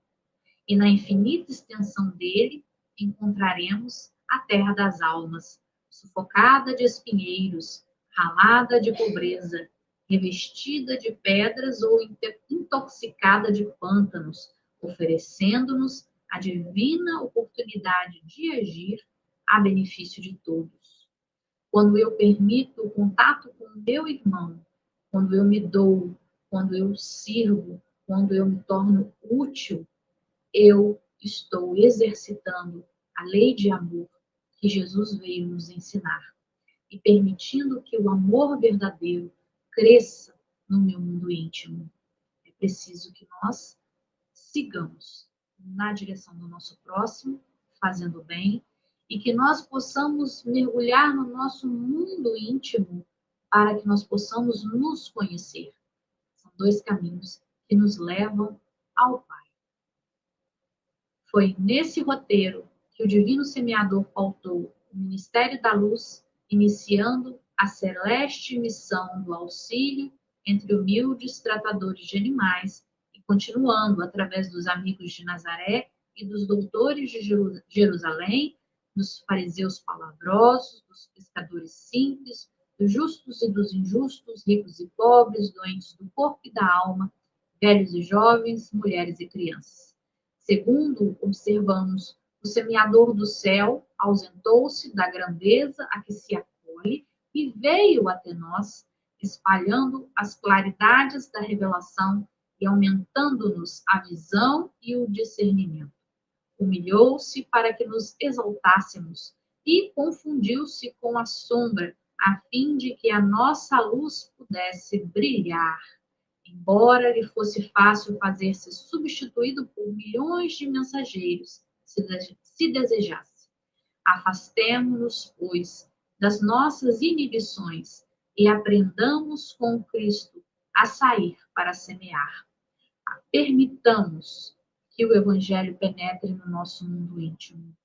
e na infinita extensão dele encontraremos a terra das almas, sufocada de espinheiros, ralada de pobreza, revestida de pedras ou intoxicada de pântanos, oferecendo-nos a divina oportunidade de agir a benefício de todos. Quando eu permito o contato com o meu irmão, quando eu me dou, quando eu sirvo, quando eu me torno útil, eu estou exercitando a lei de amor que Jesus veio nos ensinar e permitindo que o amor verdadeiro cresça no meu mundo íntimo. É preciso que nós sigamos na direção do nosso próximo, fazendo o bem, e que nós possamos mergulhar no nosso mundo íntimo para que nós possamos nos conhecer. São dois caminhos que nos levam ao Pai. Foi nesse roteiro que o Divino Semeador pautou o Ministério da Luz, iniciando a celeste missão do auxílio entre humildes tratadores de animais e continuando através dos amigos de Nazaré e dos doutores de Jerusalém, dos fariseus palavrosos, dos pescadores simples, dos justos e dos injustos, ricos e pobres, doentes do corpo e da alma, velhos e jovens, mulheres e crianças. Segundo, observamos, o semeador do céu ausentou-se da grandeza a que se acolhe e veio até nós, espalhando as claridades da revelação e aumentando-nos a visão e o discernimento. Humilhou-se para que nos exaltássemos e confundiu-se com a sombra, a fim de que a nossa luz pudesse brilhar. Embora lhe fosse fácil fazer-se substituído por milhões de mensageiros, se desejasse. Afastemo-nos, pois, das nossas inibições e aprendamos com Cristo a sair para semear. Permitamos que o Evangelho penetre no nosso mundo íntimo.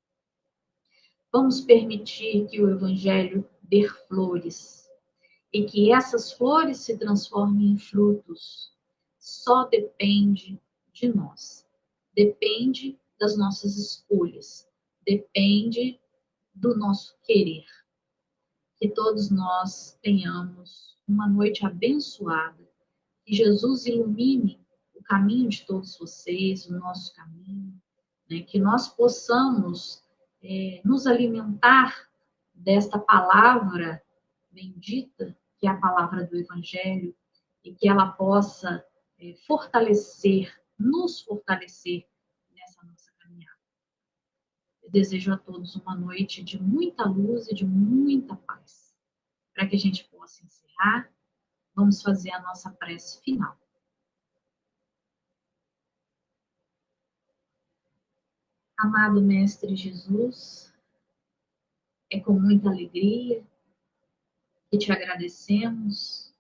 Vamos permitir que o Evangelho dê flores e que essas flores se transformem em frutos. Só depende de nós. Depende das nossas escolhas. Depende do nosso querer. Que todos nós tenhamos uma noite abençoada. Que Jesus ilumine o caminho de todos vocês, o nosso caminho, né? Que nós possamos nos alimentar desta palavra bendita, que é a palavra do Evangelho, e que ela possa nos fortalecer nessa nossa caminhada. Eu desejo a todos uma noite de muita luz e de muita paz. Para que a gente possa encerrar, vamos fazer a nossa prece final. Amado Mestre Jesus, é com muita alegria que te agradecemos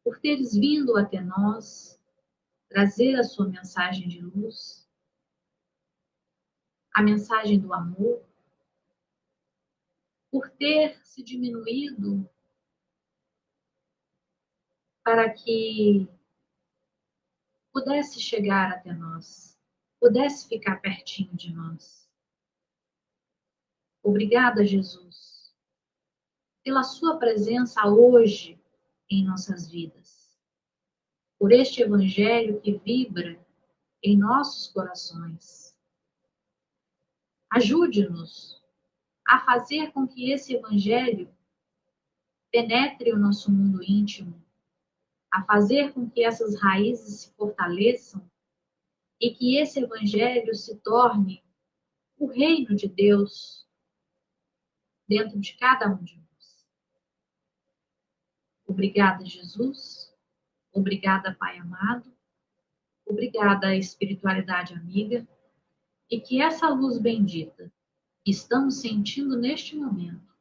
por teres vindo até nós, trazer a sua mensagem de luz, a mensagem do amor, por ter se diminuído para que pudesse chegar até nós, pudesse ficar pertinho de nós. Obrigada, Jesus, pela sua presença hoje em nossas vidas, por este Evangelho que vibra em nossos corações. Ajude-nos a fazer com que esse Evangelho penetre o nosso mundo íntimo, a fazer com que essas raízes se fortaleçam e que esse Evangelho se torne o reino de Deus dentro de cada um de nós. Obrigada, Jesus. Obrigada, Pai amado. Obrigada, espiritualidade amiga. E que essa luz bendita que estamos sentindo neste momento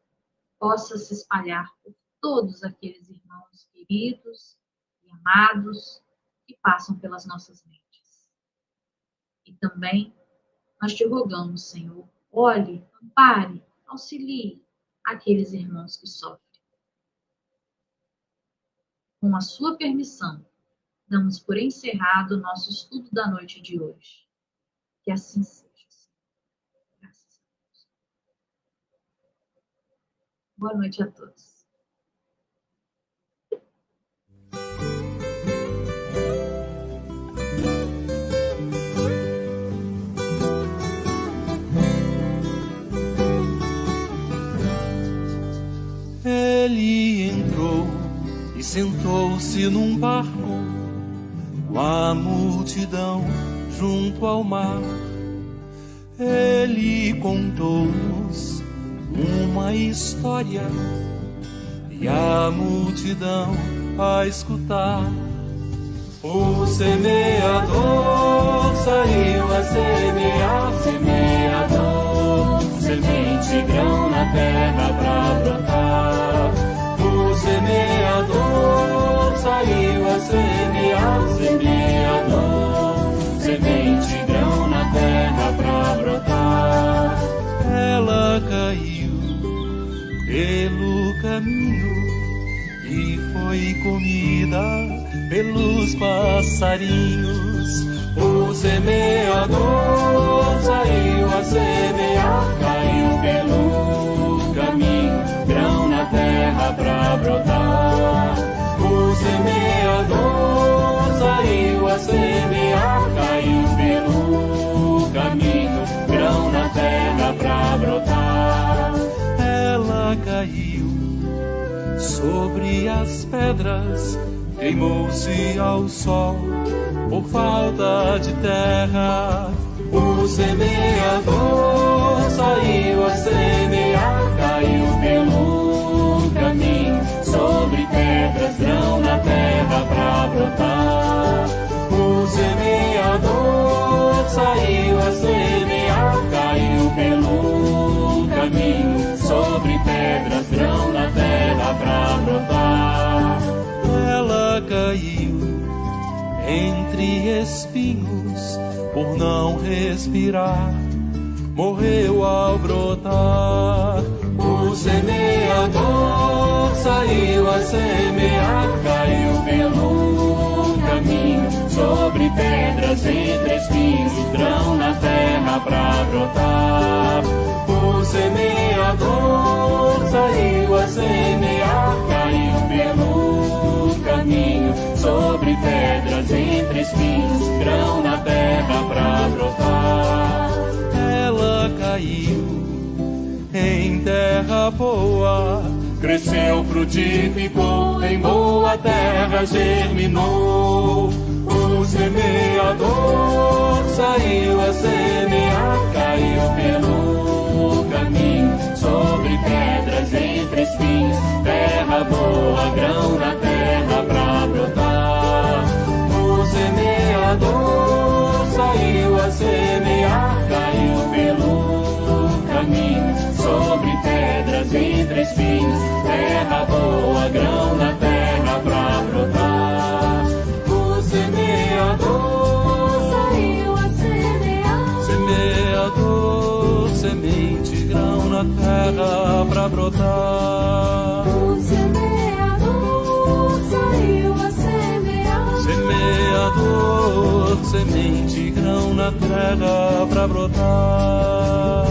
possa se espalhar por todos aqueles irmãos queridos e amados que passam pelas nossas mentes. E também nós te rogamos, Senhor, olhe, ampare, auxilie aqueles irmãos que sofrem. Com a sua permissão, damos por encerrado o nosso estudo da noite de hoje. Que assim seja. Graças a Deus. Boa noite a todos. Ele entrou e sentou-se num barco com a multidão junto ao mar. Ele contou-nos uma história e a multidão a escutar. O semeador saiu a semear, semeador, semente, grão na terra pra brotar. O semeador saiu a semear, semeador, semente, grão na terra pra brotar. Ela caiu pelo caminho e foi comida pelos passarinhos. O semeador saiu a semear, caiu pelo caminho, grão na terra pra brotar. O semeador saiu a semear, caiu pelo caminho, grão na terra pra brotar. Ela caiu sobre as pedras, queimou-se ao sol por falta de terra. O semeador saiu a semear, caiu pelo caminho, sobre pedras, grão na terra pra brotar. O semeador saiu a semear, caiu pelo caminho, sobre pedras, grão na terra pra brotar. Ela caiu entre espinhos por não respirar, morreu ao brotar. O semeador saiu a semear, caiu pelo caminho, sobre pedras, entre espinhos, grão na terra pra brotar. O semeador saiu a semear, caiu pelo caminho, sobre pedras, entre espinhos, grão na terra pra brotar. Ela caiu em terra boa, cresceu, frutificou, em boa terra germinou. O semeador saiu a semear, caiu pelo caminho, sobre pedras, entre espinhos, terra boa, grão na terra pra brotar. O semeador saiu a semear, caiu pelo caminho, sobre pedras, entre espinhos, terra boa, grão na terra pra brotar. O semeador saiu a semear, semeador, semente, grão na terra pra brotar. o semeador saiu a semear, Semeador, semente, grão na terra pra brotar.